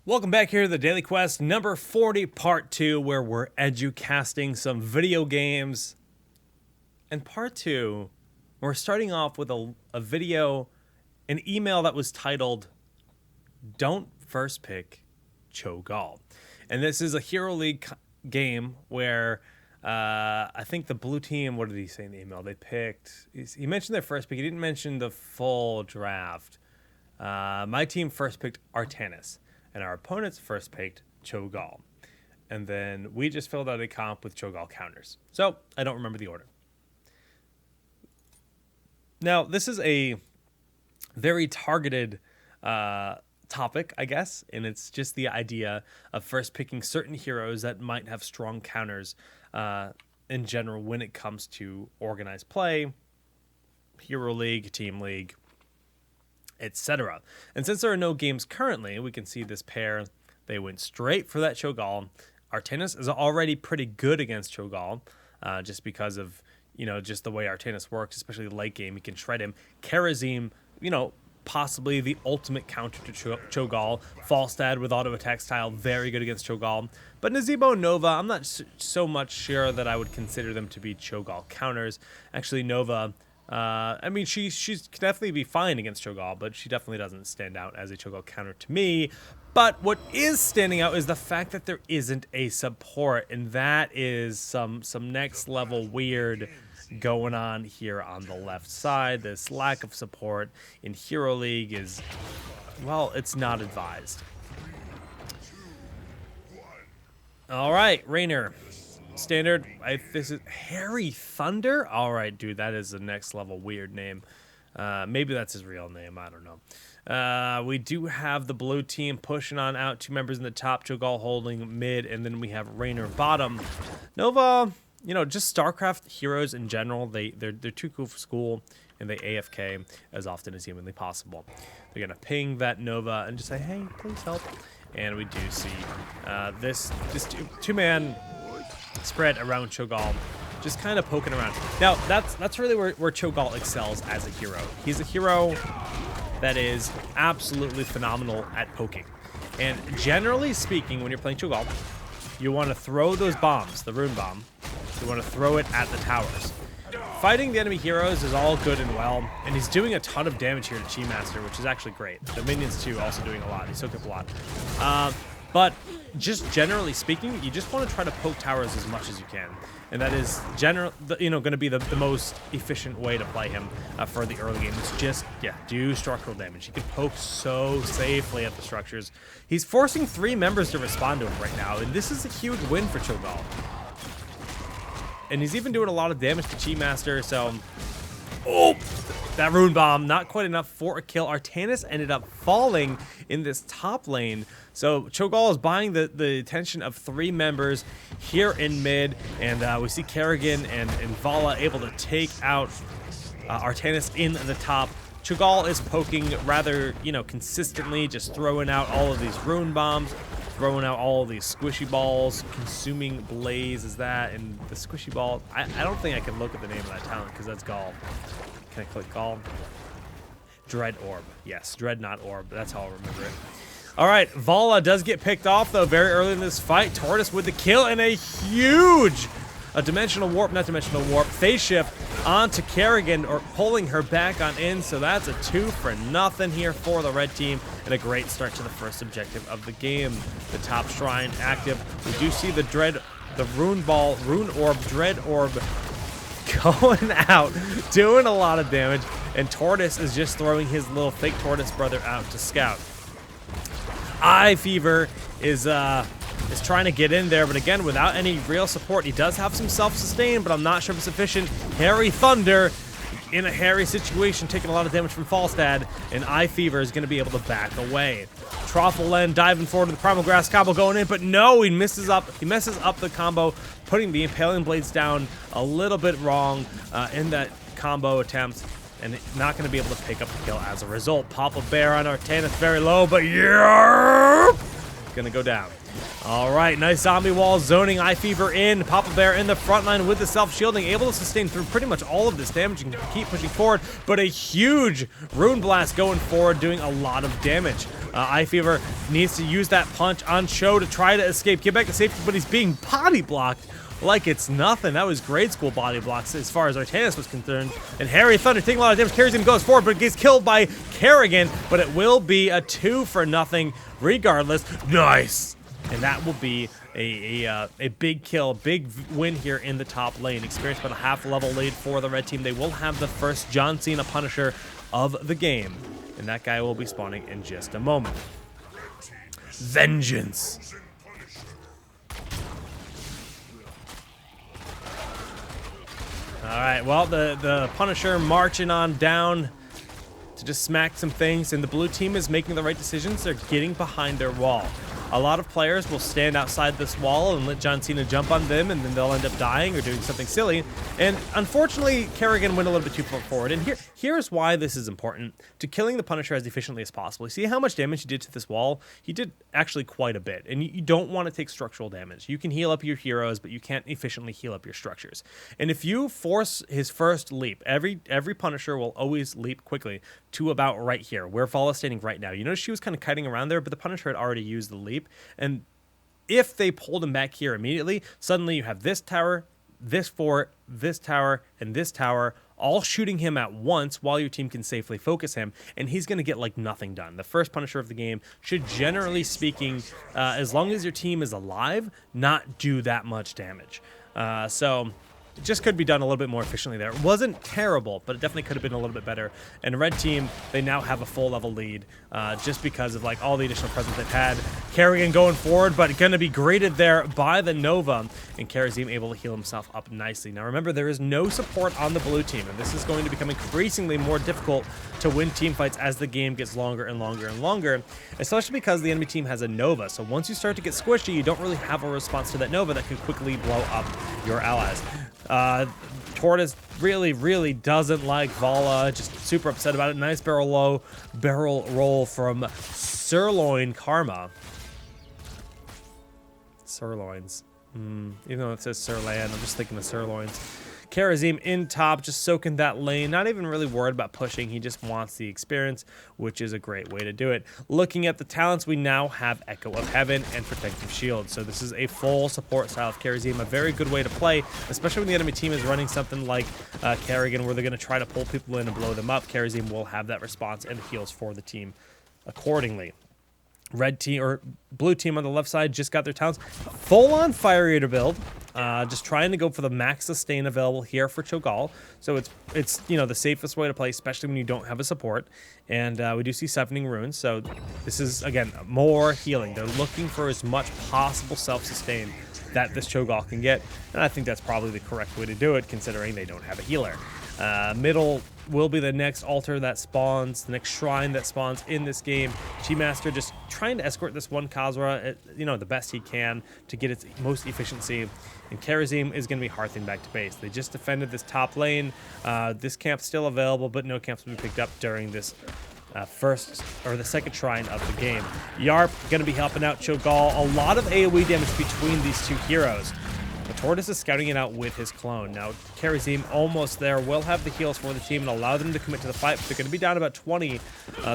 Welcome back here to the Daily Quest number 40, part 2, where we're educasting some video games. And part 2, we're starting off with a video, an email that was titled, Don't First Pick Cho'Gall. And this is a Hero League game where I think the blue team, what did he say in the email? They picked, he mentioned their first pick. He didn't mention the full draft. My team first picked Artanis. And our opponents first picked Cho'Gall. And then we just filled out a comp with Cho'Gall counters. So I don't remember the order. Now, this is a very targeted topic, I guess. And it's just the idea of first picking certain heroes that might have strong counters in general when it comes to organized play, Hero League, Team League, etc. And since there are no games currently, we can see this pair, they went straight for that Cho'Gall. Artanis is already pretty good against Cho'Gall, just because of, just the way Artanis works, especially late game. He can shred him. Karazim, possibly the ultimate counter to Cho'Gall. Falstad with auto attack style, very good against Cho'Gall. But Nazeebo and Nova, I'm not so much sure that I would consider them to be Cho'Gall counters. Actually, Nova, she's can definitely be fine against Cho'Gall, but she definitely doesn't stand out as a Cho'Gall counter to me. But what is standing out is the fact that there isn't a support, and that is some next level weird going on here on the left side. This lack of support in Hero League is, well, it's not advised. All right, Raynor. Standard, this is Harry Thunder? All right, dude, that is the next level weird name. Maybe that's his real name. I don't know. We do have the blue team pushing on out. 2 members in the top, Cho'Gall holding mid, and then we have Raynor bottom. Nova, just StarCraft heroes in general, they're too cool for school, and they AFK as often as humanly possible. They're going to ping that Nova and just say, hey, please help. And we do see this two-man spread around Cho'Gall, just kind of poking around. Now, that's really where Cho'Gall excels as a hero. He's a hero that is absolutely phenomenal at poking. And generally speaking, when you're playing Cho'Gall, you want to throw those bombs, the rune bomb, you want to throw it at the towers. Fighting the enemy heroes is all good and well, and he's doing a ton of damage here to Chi Master, which is actually great. The minions, too, also doing a lot. He soaked up a lot. But just generally speaking, you just want to try to poke towers as much as you can. And that is going to be the most efficient way to play him for the early game. It's just, do structural damage. He can poke so safely at the structures. He's forcing 3 members to respond to him right now, and this is a huge win for Cho'Gall. And he's even doing a lot of damage to Chi Master, so... Oh! That rune bomb, not quite enough for a kill. Artanis ended up falling in this top lane. So Cho'Gall is buying the attention of 3 members here in mid. And we see Kerrigan and Vala able to take out Artanis in the top. Cho'Gall is poking rather, consistently, just throwing out all of these rune bombs, throwing out all of these squishy balls. Consuming Blaze is that, and the squishy ball. I don't think I can look at the name of that talent because that's Gall. Can I click Gall? Dread Orb. Yes, Dread, not Orb. That's how I'll remember it. All right, Vala does get picked off, though, very early in this fight. Tortoise with the kill and a huge dimensional warp, not dimensional warp, phase shift onto Kerrigan, or pulling her back on in. So that's a 2-for-0 here for the red team, and a great start to the first objective of the game. The top shrine active. We do see the rune orb, Dread Orb going out, doing a lot of damage, and Tortoise is just throwing his little fake tortoise brother out to scout. Eye Fever is trying to get in there, but again, without any real support. He does have some self-sustain, but I'm not sure if it's sufficient. Harry Thunder in a hairy situation, taking a lot of damage from Falstad, and Eye Fever is going to be able to back away. Troffelen diving forward to the Primal Grass combo going in, but no, he messes up the combo, putting the Impaling Blades down a little bit wrong in that combo attempt, and not going to be able to pick up the kill as a result. Papa Bear on Artanis, very low, but going to go down. All right, nice zombie wall, zoning Eye Fever in. Papa Bear in the front line with the self-shielding, able to sustain through pretty much all of this damage and keep pushing forward, but a huge Rune Blast going forward, doing a lot of damage. Eye Fever needs to use that punch on Cho to try to escape, get back to safety, but he's being body blocked like it's nothing. That was grade school body blocks as far as Artanis was concerned. And Harry Thunder taking a lot of damage. Kerrigan goes forward, but gets killed by Kerrigan. But it will be a 2-0 regardless. Nice. And that will be a big kill, big win here in the top lane. Experience about a half-level lead for the red team. They will have the first John Cena Punisher of the game. And that guy will be spawning in just a moment. Vengeance. All right, well, the Punisher marching on down to just smack some things, and the blue team is making the right decisions. They're getting behind their wall. A lot of players will stand outside this wall and let John Cena jump on them, and then they'll end up dying or doing something silly. And unfortunately, Kerrigan went a little bit too far forward. And here's why this is important to killing the Punisher as efficiently as possible. You see how much damage he did to this wall? He did actually quite a bit. And you don't want to take structural damage. You can heal up your heroes, but you can't efficiently heal up your structures. And if you force his first leap, every Punisher will always leap quickly to about right here, where Vala is standing right now. You notice she was kind of kiting around there, but the Punisher had already used the leap. And if they pulled him back here immediately, suddenly you have this tower, this fort, this tower, and this tower all shooting him at once while your team can safely focus him, and he's going to get like nothing done. The first Punisher of the game should, generally speaking, as long as your team is alive, not do that much damage. So it just could be done a little bit more efficiently there. It wasn't terrible, but it definitely could have been a little bit better. And red team, they now have a full level lead just because of like all the additional presence they've had. Kerrigan going forward, but going to be graded there by the Nova. And Karazim able to heal himself up nicely. Now remember, there is no support on the blue team, and this is going to become increasingly more difficult to win team fights as the game gets longer and longer and longer, especially because the enemy team has a Nova. So once you start to get squishy, you don't really have a response to that Nova that can quickly blow up your allies. Tortoise really doesn't like Vala, just super upset about it. Nice barrel roll from Sirloin Karma. Sirloins. Even though it says Sirland, I'm just thinking of sirloins. Karazim in top, just soaking that lane, not even really worried about pushing. He just wants the experience, which is a great way to do it. Looking at the talents, we now have Echo of Heaven and Protective Shield. So this is a full support style of Karazim, a very good way to play, especially when the enemy team is running something like Kerrigan, where they're going to try to pull people in and blow them up. Karazim will have that response and heals for the team accordingly. Red team or blue team on the left side just got their talents. Full on Fire Eater build. Just trying to go for the max sustain available here for Cho'Gall. So it's you know, the safest way to play, especially when you don't have a support. And we do see Siphoning Runes. So this is, again, more healing. They're looking for as much possible self-sustain that this Cho'Gall can get. And I think that's probably the correct way to do it, considering they don't have a healer. Middle will be the next altar that spawns, the next shrine that spawns in this game. Chi-Master just trying to escort this one Khazra, you know, the best he can to get its most efficiency. And Karazim is going to be hearthing back to base. They just defended this top lane. This camp's still available, but no camps will be picked up during this first or the second shrine of the game. Yarp going to be helping out Cho'Gall. A lot of AoE damage between these two heroes. The Tortoise is scouting it out with his clone. Now, Karazim almost there, will have the heals for the team and allow them to commit to the fight, but they're going to be down about 20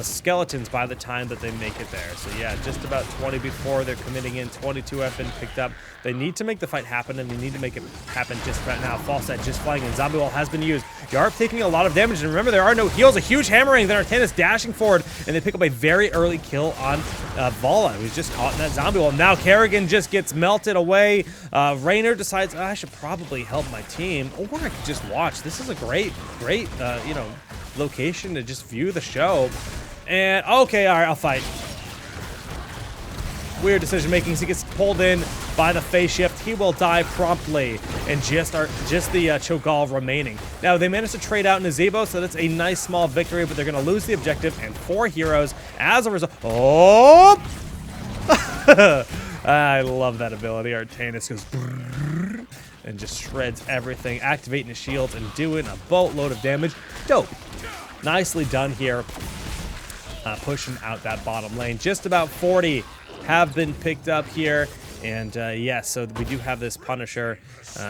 skeletons by the time that they make it there. So yeah, just about 20 before they're committing in. 22 have been picked up. They need to make the fight happen, and they need to make it happen just about now. False set just flying in. Zombie wall has been used. Yarp taking a lot of damage, and remember, there are no heals. A huge hammering. Then Artanis dashing forward, and they pick up a very early kill on Vala, who's just caught in that zombie wall. Now Kerrigan just gets melted away. Raynor decides, I should probably help my team, or I could just watch. This is a great, you know, location to just view the show. And okay, all right, I'll fight. Weird decision making. He gets pulled in by the phase shift. He will die promptly, and just the Cho'Gall remaining. Now they managed to trade out Nazebo, so that's a nice small victory, but they're going to lose the objective and 4 heroes as a result. Oh! I love that ability. Artanis goes and just shreds everything, activating his shields and doing a boatload of damage. Dope. Nicely done here. Pushing out that bottom lane. Just about 40 have been picked up here. And yeah, so we do have this Punisher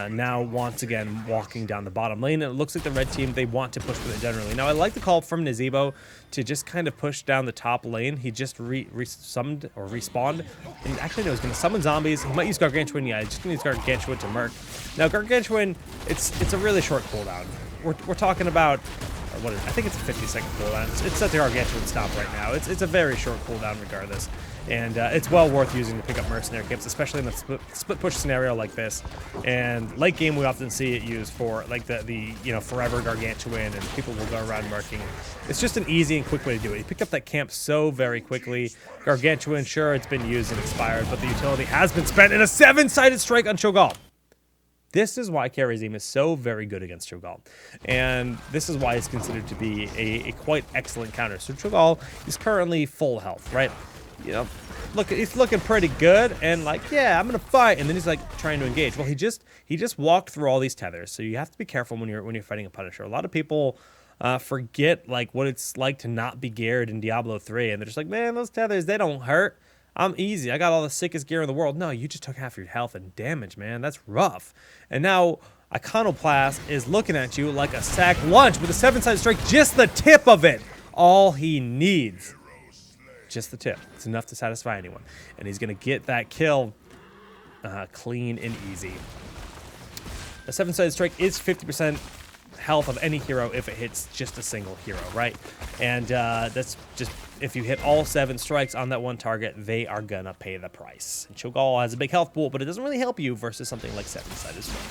now once again walking down the bottom lane. And it looks like the red team, they want to push with it generally. Now, I like the call from Nazebo to just kind of push down the top lane. He just summoned or respawned. And actually, no, he's going to summon zombies. He might use Gargantuan. Yeah, he's just going to use Gargantuan to Merc. Now, Gargantuan, it's a really short cooldown. We're talking about... I think it's a 50-second cooldown. It's set to Gargantuan Stomp right now. It's a very short cooldown regardless. And it's well worth using to pick up mercenary camps, especially in a split push scenario like this. And late game, we often see it used for like the forever Gargantuan, and people will go around marking. It's just an easy and quick way to do it. You pick up that camp so very quickly. Gargantuan, sure, it's been used and expired, but the utility has been spent in a 7-sided strike on Cho'Gall. This is why Kharazim is so very good against Cho'Gall. And this is why it's considered to be a quite excellent counter. So Cho'Gall is currently full health, right? You know, look, he's looking pretty good, and like, yeah, I'm gonna fight, and then he's like trying to engage. Well, he just walked through all these tethers, so you have to be careful when you're fighting a Punisher. A lot of people forget like what it's like to not be geared in Diablo 3, and they're just like, man, those tethers, they don't hurt. I'm easy. I got all the sickest gear in the world. No, you just took half your health and damage, man. That's rough. And now Iconoplast is looking at you like a sack lunch with a 7-sided strike, just the tip of it. All he needs. Just the tip. It's enough to satisfy anyone. And he's going to get that kill clean and easy. A 7-sided strike is 50% health of any hero if it hits just a single hero, right? And that's just, if you hit all 7 strikes on that one target, they are going to pay the price. And Cho'Gall has a big health pool, but it doesn't really help you versus something like 7-sided strike.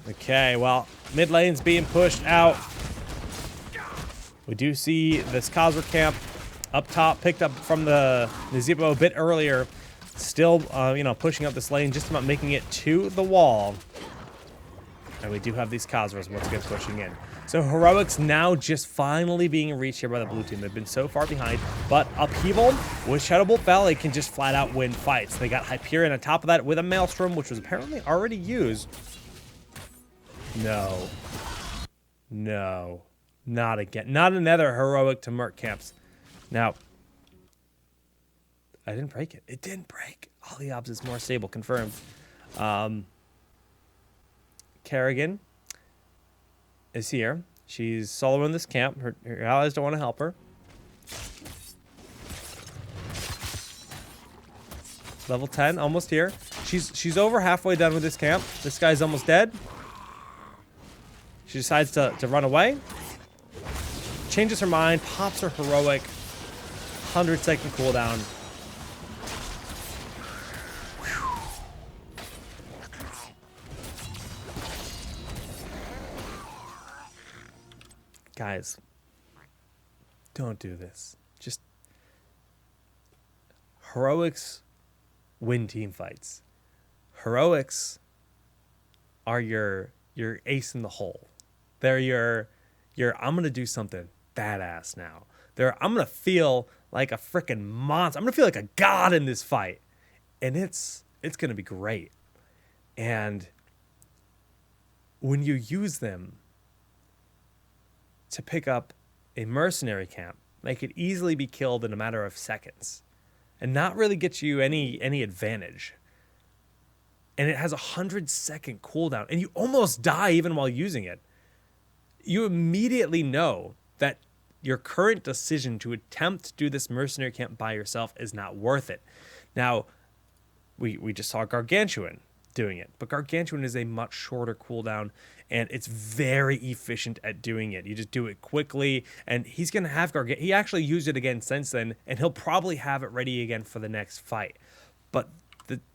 Okay, well, mid lane's being pushed out. We do see this Khazra camp up top, picked up from the Nazebo a bit earlier. Still, pushing up this lane, just about making it to the wall. And we do have these Khazras once again pushing in. So Heroics now just finally being reached here by the blue team. They've been so far behind, but Upheaval with Shadowbolt Valley can just flat out win fights. They got Hyperion on top of that with a Maelstrom, which was apparently already used. No. No. Not again. Not another Heroic to Merc camps. Now, I didn't break it. It didn't break. Oliobs is more stable, confirmed. Kerrigan is here. She's soloing this camp. Her allies don't want to help her. Level 10, almost here. She's over halfway done with this camp. This guy's almost dead. She decides to run away. Changes her mind, pops her Heroic. 100-second cooldown. Guys, don't do this. Just Heroics win team fights. Heroics are your ace in the hole. They're your I'm gonna do something badass now. I'm gonna feel like a freaking monster. I'm gonna feel like a god in this fight, and it's gonna be great. And when you use them to pick up a mercenary camp, they could easily be killed in a matter of seconds and not really get you any advantage. And it has a 100-second cooldown, and you almost die even while using it. You immediately know that your current decision to attempt to do this mercenary camp by yourself is not worth it. Now, we just saw Gargantuan doing it, but Gargantuan is a much shorter cooldown, and it's very efficient at doing it. You just do it quickly, and he's going to have Gargantuan. He actually used it again since then, and he'll probably have it ready again for the next fight. But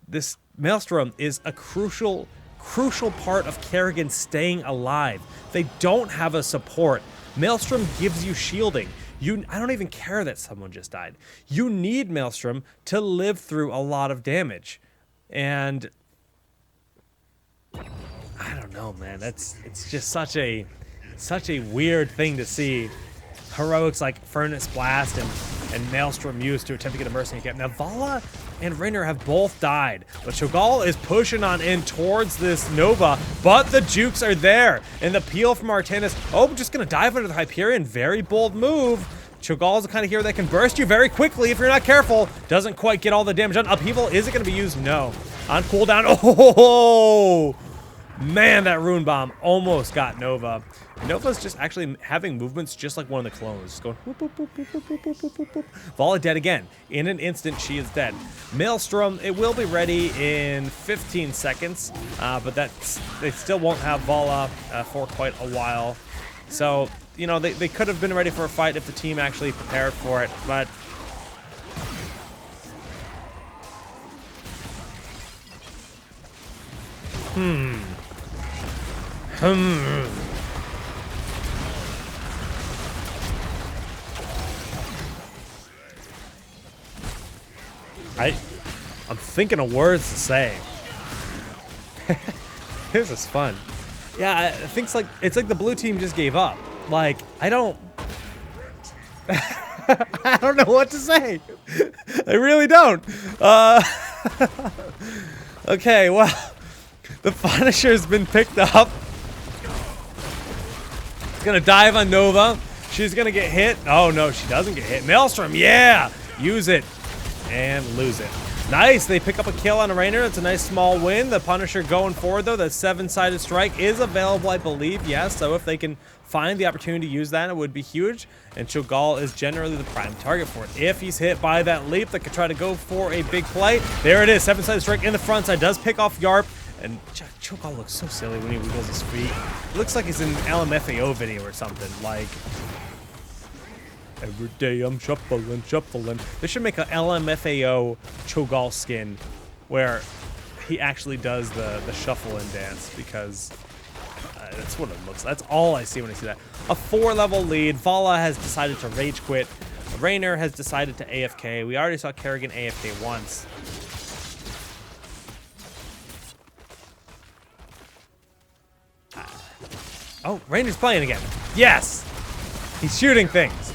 this Maelstrom is a crucial part of Kerrigan staying alive. They don't have a support. Maelstrom gives you shielding. I don't even care that someone just died. You need Maelstrom to live through a lot of damage. And I don't know, man. It's just such a weird thing to see. Heroics like Furnace Blast and Maelstrom used to attempt to get a mercenary camp. Now Vala and Raynor have both died, but Cho'Gall is pushing on in towards this Nova, but the jukes are there, and the peel from Artanis, just gonna dive under the Hyperion. Very bold move. Cho'Gall is the kind of hero that can burst you very quickly if you're not careful. Doesn't quite get all the damage done. Upheaval, is it going to be used? No. On cooldown. Oh, man, that Rune Bomb almost got Nova. Nova's just actually having movements just like one of the clones. Just going whoop, whoop, whoop, whoop, whoop, whoop, whoop, whoop, whoop. Vala dead again. In an instant, she is dead. Maelstrom, it will be ready in 15 seconds, but they still won't have Vala for quite a while. So, you know, they could have been ready for a fight if the team actually prepared for it, but... I'm thinking of words to say. This is fun. Yeah, I think it's like the blue team just gave up. Like, I don't I don't know what to say. I really don't. Okay, well, the Punisher's been picked up. It's gonna dive on Nova. She's gonna get hit. Oh no, she doesn't get hit. Maelstrom, yeah! Use it. And lose it. Nice, they pick up a kill on a Rainer. That's a nice small win. The Punisher going forward though, the 7-sided strike is available, I believe, yes. So if they can find the opportunity to use that, it would be huge. And Cho'Gall is generally the prime target for it. If he's hit by that leap, that could try to go for a big play. There it is, 7-sided strike in the front side. Does pick off Yarp. And Cho'Gall looks so silly when he wiggles his feet. It looks like he's in an LMFAO video or something. Like... every day I'm shuffling, shuffling. They should make a LMFAO Cho'Gall skin where he actually does the shuffling dance, because that's what it looks like. That's all I see when I see that. A 4-level lead. Vala has decided to rage quit. Rainer has decided to AFK. We already saw Kerrigan AFK once. Oh, Rainer's playing again. Yes! He's shooting things.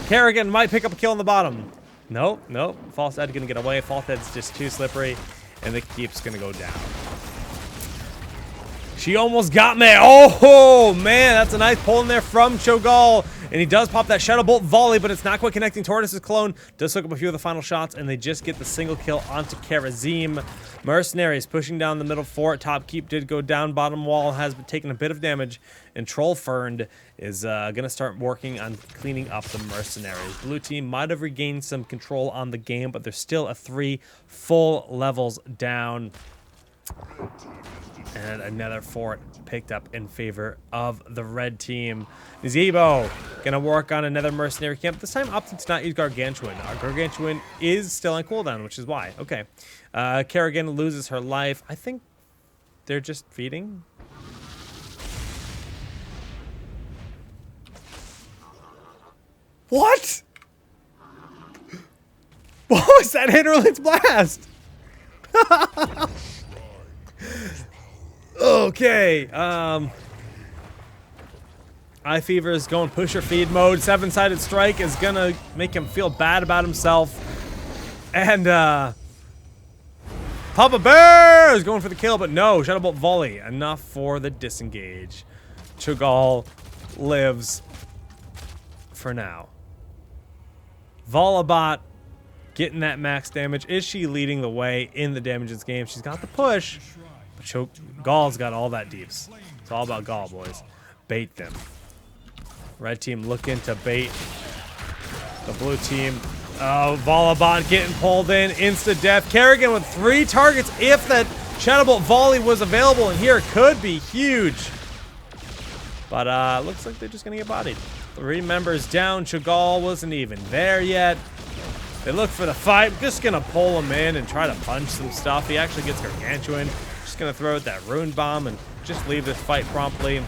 Kerrigan might pick up a kill on the bottom. Nope, nope. False Ed gonna get away. False Ed's just too slippery, and the keep's gonna go down. She almost got me. Oh, man, that's a nice pull in there from Cho'Gall. And he does pop that Shadow Bolt volley, but it's not quite connecting. Tortoise's clone does hook up a few of the final shots, and they just get the single kill onto Karazim. Mercenaries pushing down the middle fort. Top keep did go down. Bottom wall has been taking a bit of damage, and Trollferned is going to start working on cleaning up the mercenaries. Blue team might have regained some control on the game, but there's still a 3 full levels down. And another fort picked up in favor of the red team. Zebo gonna work on another mercenary camp. This time opting to not use Gargantuan. Our Gargantuan is still on cooldown, which is why. Okay. Kerrigan loses her life. I think they're just feeding. What? What was that Hinterland's blast? Okay, Eye Fever is going pusher feed mode. 7-sided strike is gonna make him feel bad about himself. And, Papa Bear is going for the kill, but no, Shadow Bolt volley. Enough for the disengage. Cho'Gall lives for now. Volabot getting that max damage. Is she leading the way in the damage in this game? She's got the push. Gall's got all that deeps. It's all about Gall, boys. Bait them. Red team looking to bait the blue team. Oh, Volabot getting pulled in. Insta-death. Kerrigan with 3 targets. If that Shadow Bolt volley was available in here, could be huge. But looks like they're just going to get bodied. 3 members down. Cho'Gall wasn't even there yet. They look for the fight. Just going to pull him in and try to punch some stuff. He actually gets Gargantuan. Just going to throw out that Rune Bomb and just leave this fight promptly.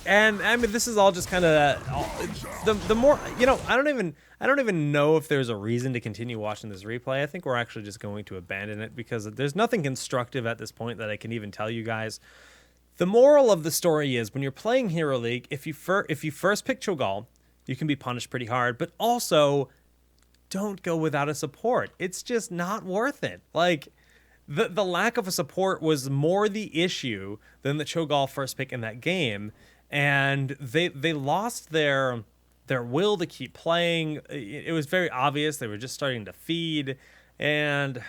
And I mean, this is all just kind of the more, you know, I don't even know if there's a reason to continue watching this replay. I think we're actually just going to abandon it because there's nothing constructive at this point that I can even tell you guys. The moral of the story is when you're playing Hero League, if you first pick Cho'Gall, you can be punished pretty hard, but also don't go without a support. It's just not worth it. Like, the lack of a support was more the issue than the Cho'Gall first pick in that game, and they lost their will to keep playing. It was very obvious they were just starting to feed, and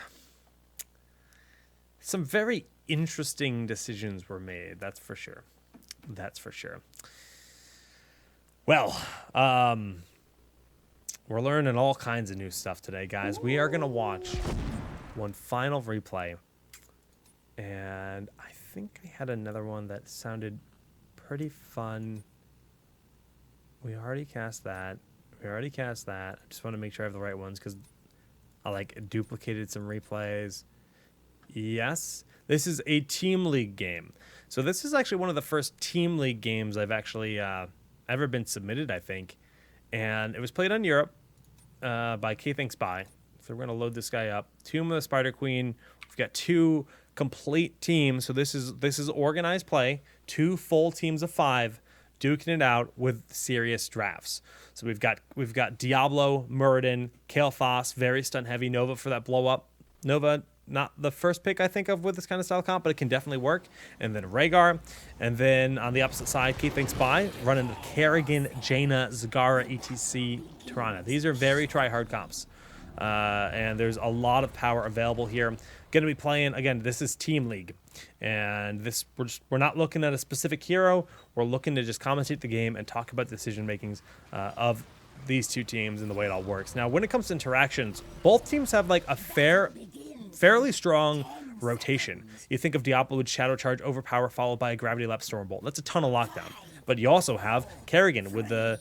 some very interesting decisions were made. That's for sure. That's for sure. Well, we're learning all kinds of new stuff today, guys. We are gonna watch one final replay, and I think I had another one that sounded pretty fun. We already cast that. I just want to make sure I have the right ones because I like duplicated some replays. Yes, this is a team league game. So this is actually one of the first team league games I've actually ever been submitted, I think, and it was played on Europe by K-Think Spy. So we're gonna load this guy up. Tomb of the Spider Queen. We've got 2 complete teams. So this is organized play. 2 full teams of 5 duking it out with serious drafts. So we've got Diablo, Muradin, Kael'thas, very stun heavy. Nova for that blow up. Nova, not the first pick I think of with this kind of style comp, but it can definitely work. And then Rhaegar. And then on the opposite side, K-Think Spy, running the Kerrigan, Jaina, Zagara, ETC, Tirana. These are very try-hard comps. And there's a lot of power available here. Going to be playing, again, this is Team League. And this we're not looking at a specific hero. We're looking to just commentate the game and talk about decision makings of these 2 teams and the way it all works. Now, when it comes to interactions, both teams have like a fairly strong rotation. You think of Diablo with Shadow Charge, Overpower, followed by a Gravity Lap Stormbolt. That's a ton of lockdown. But you also have Kerrigan with the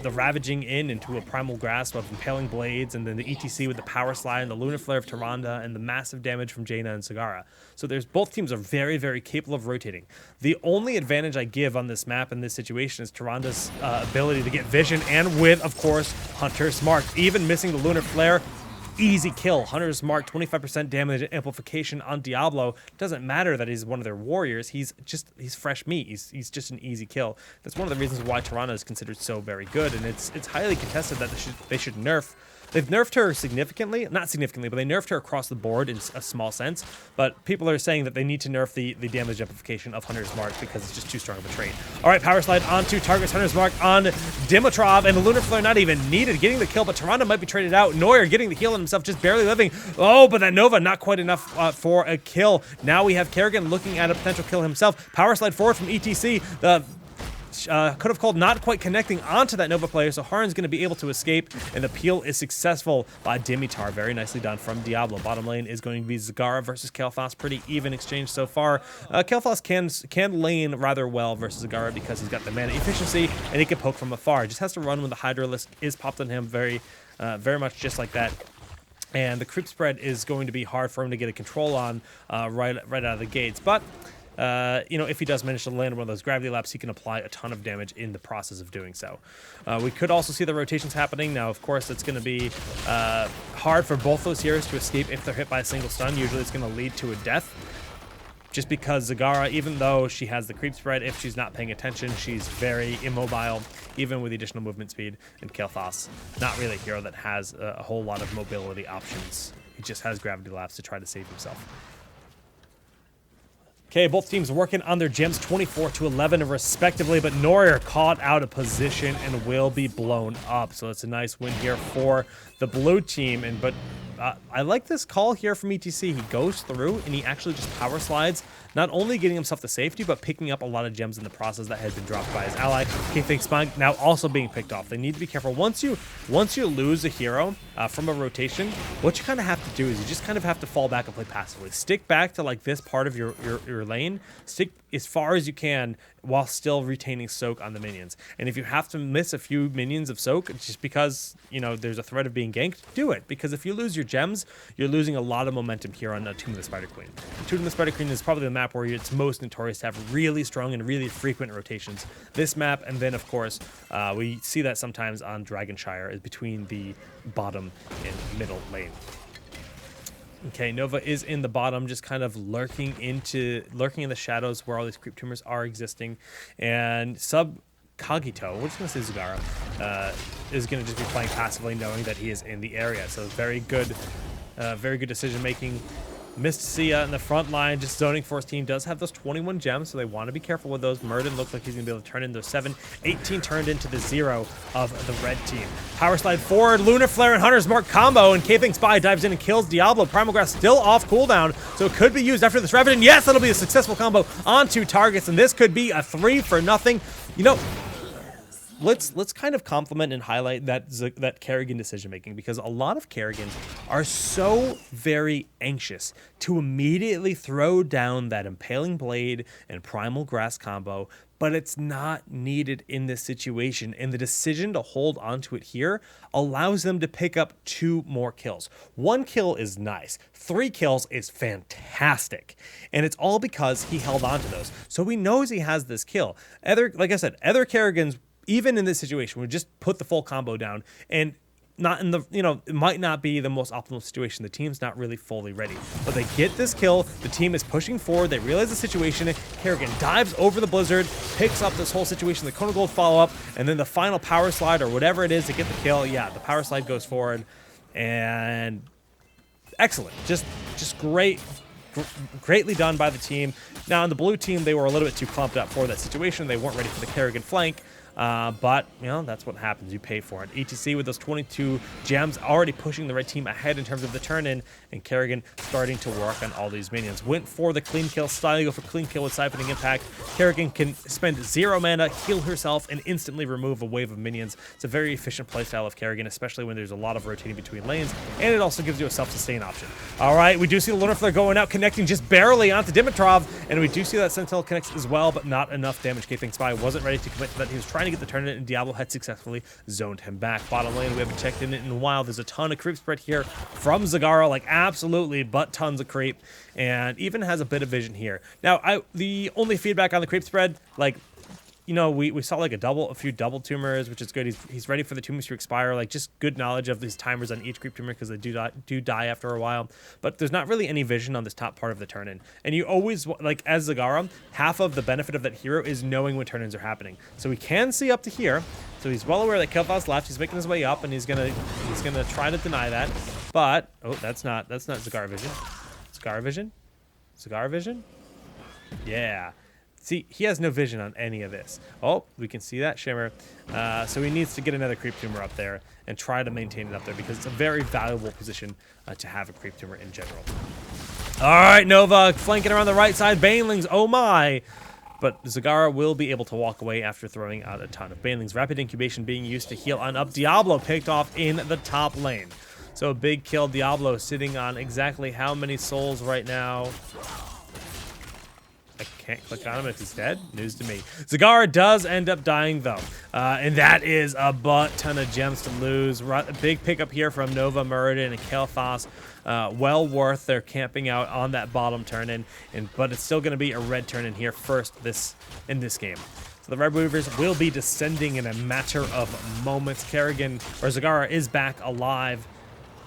ravaging into a primal grasp of impaling blades, and then the ETC with the power slide and the lunar flare of Tyrande and the massive damage from Jaina and Zagara. So both teams are very, very capable of rotating. The only advantage I give on this map in this situation is Tyrande's ability to get vision, and with, of course, Hunter's Mark. Even missing the lunar flare, easy kill. Hunter's Mark, 25% damage amplification on Diablo. Doesn't matter that he's one of their warriors. He's fresh meat. He's just an easy kill. That's one of the reasons why Tyrande is considered so very good, and it's highly contested that they should nerf. They've nerfed her significantly, not significantly, but they nerfed her across the board in a small sense. But people are saying that they need to nerf the damage amplification of Hunter's Mark because it's just too strong of a trait. All right, power slide onto targets Hunter's Mark on Dimitrov, and the lunar flare not even needed, getting the kill, but Tyrande might be traded out. Neuer getting the heal on himself, just barely living. Oh, but that Nova not quite enough for a kill. Now we have Kerrigan looking at a potential kill himself. Power slide forward from ETC. The could have called not quite connecting onto that Nova player, so Harn's going to be able to escape, and the peel is successful by Dimitar. Very nicely done from Diablo. Bottom lane is going to be Zagara versus Kael'thas. Pretty even exchange so far. Kael'thas can lane rather well versus Zagara because he's got the mana efficiency, and he can poke from afar. Just has to run when the Hydralisk is popped on him, very much just like that. And the creep spread is going to be hard for him to get a control on right out of the gates. But if he does manage to land one of those gravity laps, he can apply a ton of damage in the process of doing so. We could also see the rotations happening. Now, of course, it's going to be hard for both those heroes to escape if they're hit by a single stun. Usually it's going to lead to a death. Just because Zagara, even though she has the creep spread, if she's not paying attention, she's very immobile, even with the additional movement speed. And Kael'thas, not really a hero that has a whole lot of mobility options. He just has gravity laps to try to save himself. Okay, both teams working on their gems, 24-11 respectively, but Neuer caught out of position and will be blown up. So that's a nice win here for the blue team. But I like this call here from ETC. He goes through and he actually just power slides, not only getting himself to safety, but picking up a lot of gems in the process that had been dropped by his ally. K-Think Spy now also being picked off. They need to be careful. Once you lose a hero from a rotation, what you kind of have to do is you just kind of have to fall back and play passively. Stick back to like this part of your lane. Stick as far as you can while still retaining soak on the minions. And if you have to miss a few minions of soak just because, there's a threat of being ganked, do it. Because if you lose your gems, you're losing a lot of momentum here on Tomb of the Spider Queen. Tomb of the Spider Queen is probably the map where it's most notorious to have really strong and really frequent rotations. This map, and then of course, we see that sometimes on Dragonshire, is between the bottom and middle lane. Okay, Nova is in the bottom, just kind of lurking in the shadows where all these creep tumors are existing. And Cogito, we're just going to say Zagara, is going to just be playing passively, knowing that he is in the area. So very good decision making. Mystia in the front line, just zoning force team does have those 21 gems, so they want to be careful with those. Murden looks like he's going to be able to turn into 7. 18 turned into the 0 of the red team. Power slide forward, Lunar Flare and Hunter's Mark combo, and Caping Spy dives in and kills Diablo. Primal Grass still off cooldown, so it could be used after this Revenant. Yes, that'll be a successful combo on 2 targets, and this could be a 3 for nothing. You know, let's kind of compliment and highlight that Kerrigan decision making, because a lot of Kerrigans are so very anxious to immediately throw down that Impaling Blade and Primal Grass combo, but it's not needed in this situation, and the decision to hold onto it here allows them to pick up 2 more kills. 1 kill is nice. 3 kills is fantastic, and it's all because he held on to those. So he knows he has this kill. Like I said, other Kerrigans, even in this situation, would just put the full combo down, and not in the, it might not be the most optimal situation. The team's not really fully ready, but they get this kill. The team is pushing forward. They realize the situation. Kerrigan dives over the Blizzard, picks up this whole situation, the Kona Gold follow-up, and then the final power slide or whatever it is to get the kill. Yeah, the power slide goes forward, and excellent. Just greatly done by the team. Now, on the blue team, they were a little bit too clumped up for that situation. They weren't ready for the Kerrigan flank. But, that's what happens. You pay for it. ETC with those 22 gems already pushing the red team ahead in terms of the turn-in, and Kerrigan starting to work on all these minions. Went for the clean kill style. You go for clean kill with siphoning impact. Kerrigan can spend 0 mana, heal herself, and instantly remove a wave of minions. It's a very efficient playstyle of Kerrigan, especially when there's a lot of rotating between lanes, and it also gives you a self-sustain option. All right, we do see the Lunar Flare going out, connecting just barely onto Dimitrov, and we do see that Sentinel connects as well, but not enough damage. Caping Spy wasn't ready to commit to that. He was trying to get the turn in, and Diablo had successfully zoned him back. Bottom lane, we haven't checked in it in a while. There's a ton of creep spread here from Zagara, like absolutely, but tons of creep, and even has a bit of vision here. Now, the only feedback on the creep spread, like, we saw like a few double tumors, which is good. He's ready for the tumors to expire. Like, just good knowledge of these timers on each creep tumor, because they do die after a while. But there's not really any vision on this top part of the turn-in. And you always, like, as Zagara, half of the benefit of that hero is knowing when turn-ins are happening. So he can see up to here. So he's well aware that Kel'Thas left. He's making his way up, and he's gonna try to deny that. But that's not Zagara vision. Zagara vision. Zagara vision. Yeah. See, he has no vision on any of this. Oh, we can see that shimmer. So he needs to get another creep tumor up there and try to maintain it up there, because it's a very valuable position to have a creep tumor in general. All right, Nova flanking around the right side. Banelings, oh my. But Zagara will be able to walk away after throwing out a ton of Banelings. Rapid incubation being used to heal on up. Diablo picked off in the top lane. So a big kill. Diablo sitting on exactly how many souls right now? I can't click on him if he's dead. News to me. Zagara does end up dying, though. And that is a ton of gems to lose. A big pickup here from Nova, Muradin, and Kel'Thas. Well worth their camping out on that bottom turn-in. But it's still going to be a red turn-in here first in this game. So the Red Weavers will be descending in a matter of moments. Kerrigan, or Zagara, is back alive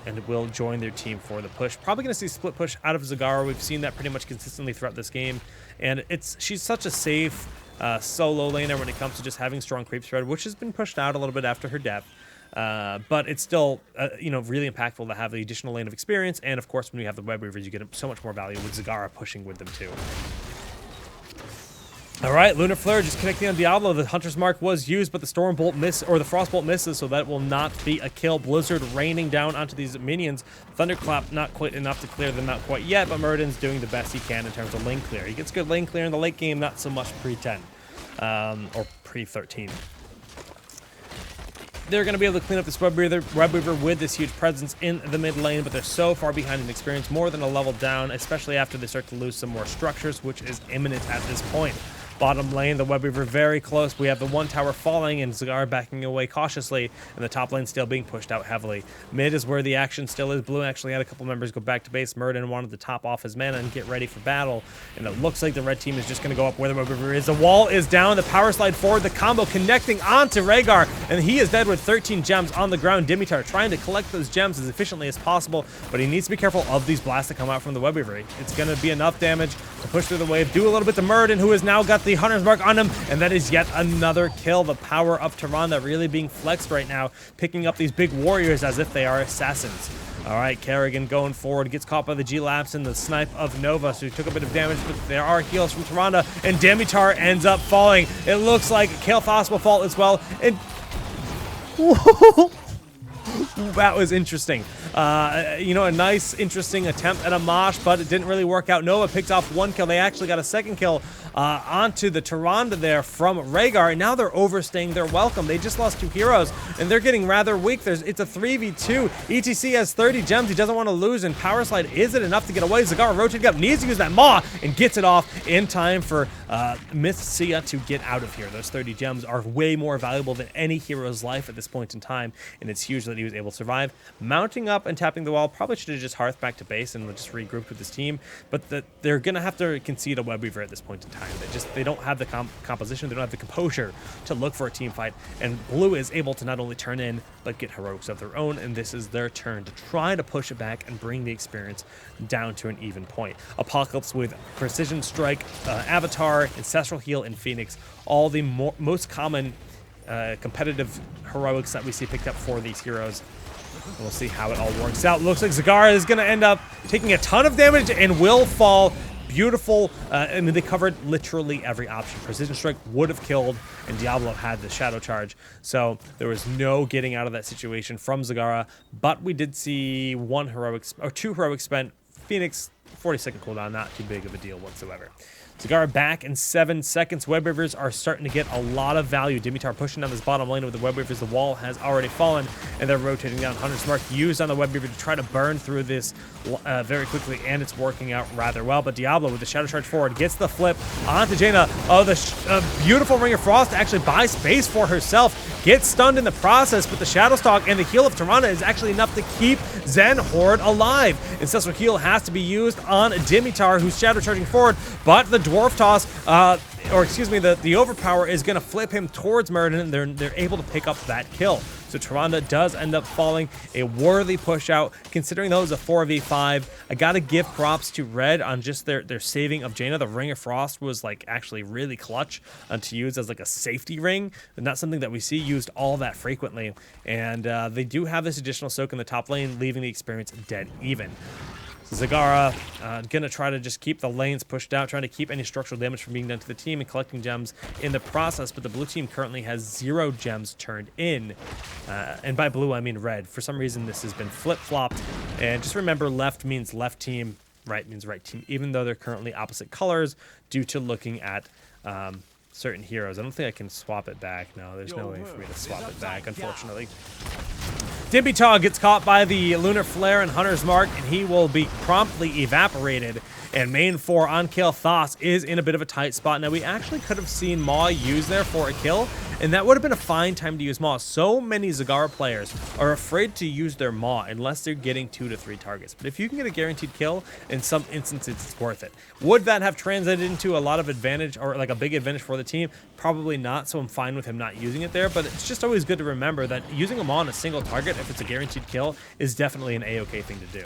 and will join their team for the push. Probably going to see split push out of Zagara. We've seen that pretty much consistently throughout this game. And she's such a safe solo laner when it comes to just having strong creep spread, which has been pushed out a little bit after her death. But it's still, really impactful to have the additional lane of experience. And of course, when you have the Web Weavers, you get so much more value with Zagara pushing with them too. All right, Lunar Flare just connecting on Diablo. The Hunter's Mark was used, but the Stormbolt or the Frostbolt misses, so that will not be a kill. Blizzard raining down onto these minions. Thunderclap not quite enough to clear them out quite yet, but Muradin's doing the best he can in terms of lane clear. He gets good lane clear in the late game, not so much pre-10 or pre-13. They're going to be able to clean up this Web Weaver with this huge presence in the mid lane, but they're so far behind in experience, more than a level down, especially after they start to lose some more structures, which is imminent at this point. Bottom lane, the Web Weaver very close. We have the one tower falling and Zagara backing away cautiously, and the top lane still being pushed out heavily. Mid is where the action still is. Blue actually had a couple members go back to base. Muradin wanted to top off his mana and get ready for battle, and it looks like the red team is just going to go up where the Web Weaver is. The wall is down, the power slide forward, the combo connecting onto Rhaegar, and he is dead with 13 gems on the ground. Dimitar trying to collect those gems as efficiently as possible, but he needs to be careful of these blasts that come out from the Web Weaver. It's going to be enough damage to push through the wave, do a little bit to Muradin, who has now got the Hunter's Mark on him, and that is yet another kill. The power of Tyrande really being flexed right now, picking up these big warriors as if they are assassins. All right, Kerrigan going forward, gets caught by the G-Lapse and the snipe of Nova, so he took a bit of damage, but there are heals from Tyrande, and Demitar ends up falling. It looks like Kael'thas will fall as well, and that was interesting. You know, a nice, interesting attempt at a mosh, but it didn't really work out. Nova picked off 1 kill. They actually got a 2nd kill onto the Tyrande there from Rhaegar, and now they're overstaying their welcome. They just lost 2 heroes, and they're getting rather weak. It's a 3v2. ETC has 30 gems. He doesn't want to lose, and Power Slide, is it enough to get away? Zagara rotating up, needs to use that Maw, and gets it off in time for Myth Sia to get out of here. Those 30 gems are way more valuable than any hero's life at this point in time, and it's huge that he was able to survive. Mounting up and tapping the wall, probably should have just hearthed back to base and just regrouped with his team, but they're going to have to concede a Web Weaver at this point in time. They don't have the composition, they don't have the composure to look for a team fight, and Blue is able to not only turn in, but get heroics of their own, and this is their turn to try to push it back and bring the experience down to an even point. Apocalypse with Precision Strike, Avatar, Ancestral Heal, and Phoenix, all the most common competitive heroics that we see picked up for these heroes. We'll see how it all works out. Looks like Zagara is going to end up taking a ton of damage and will fall. Beautiful. I mean, they covered literally every option. Precision Strike would have killed, and Diablo had the Shadow Charge, so there was no getting out of that situation from Zagara, but we did see 2 heroics spent. Phoenix, 40-second cooldown, not too big of a deal whatsoever. Zagara back in 7 seconds. Web Weavers are starting to get a lot of value. Dimitar pushing down this bottom lane with the Web Weavers. The wall has already fallen, and they're rotating down. Hunter's Mark used on the Web Weaver to try to burn through this very quickly, and it's working out rather well. But Diablo with the Shadow Charge forward gets the flip onto Jaina. Oh, the beautiful Ring of Frost to actually buy space for herself. Gets stunned in the process, but the Shadow Stalk and the heal of Tyrande is actually enough to keep Zen Horde alive. Ancestral Heal has to be used on Dimitar, who's Shadow Charging forward, but the Dwarf Toss, the Overpower is going to flip him towards Murden, and they're able to pick up that kill. So Tyrande does end up falling. A worthy push out, considering that was a 4v5. I got to give props to Red on just their saving of Jaina. The Ring of Frost was like actually really clutch to use as like a safety ring, and not something that we see used all that frequently. And they do have this additional soak in the top lane, leaving the experience dead even. Zagara gonna try to just keep the lanes pushed out, trying to keep any structural damage from being done to the team and collecting gems in the process, but the blue team currently has 0 gems turned in. And by blue, I mean red. For some reason, this has been flip-flopped. And just remember, left means left team, right means right team, even though they're currently opposite colors due to looking at certain heroes. I don't think I can swap it back. No, there's no way for me to swap it back, unfortunately. Dimitar gets caught by the Lunar Flare and Hunter's Mark, and he will be promptly evaporated. And main 4 on Kael'thas is in a bit of a tight spot. Now, we actually could have seen Maw use there for a kill, and that would have been a fine time to use Maw. So many Zagara players are afraid to use their Maw unless they're getting 2 to 3 targets. But if you can get a guaranteed kill, in some instances, it's worth it. Would that have translated into a lot of advantage, or like a big advantage for the team? Probably not, so I'm fine with him not using it there. But it's just always good to remember that using a Maw on a single target, if it's a guaranteed kill, is definitely an A-okay thing to do.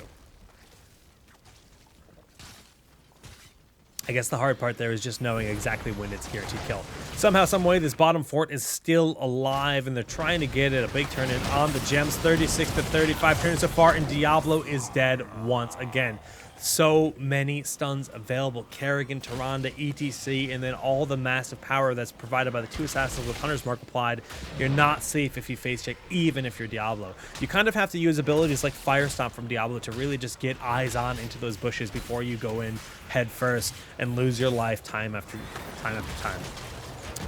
I guess the hard part there is just knowing exactly when it's guaranteed kill. Somehow, some way, this bottom fort is still alive, and they're trying to get it a big turn in on the gems. 36 to 35 turns so far, and Diablo is dead once again. So many stuns available. Kerrigan, Tyrande, ETC, and then all the massive power that's provided by the 2 assassins with Hunter's Mark applied. You're not safe if you face check, even if you're Diablo. You kind of have to use abilities like Fire Stomp from Diablo to really just get eyes on into those bushes before you go in head first and lose your life time after time after time.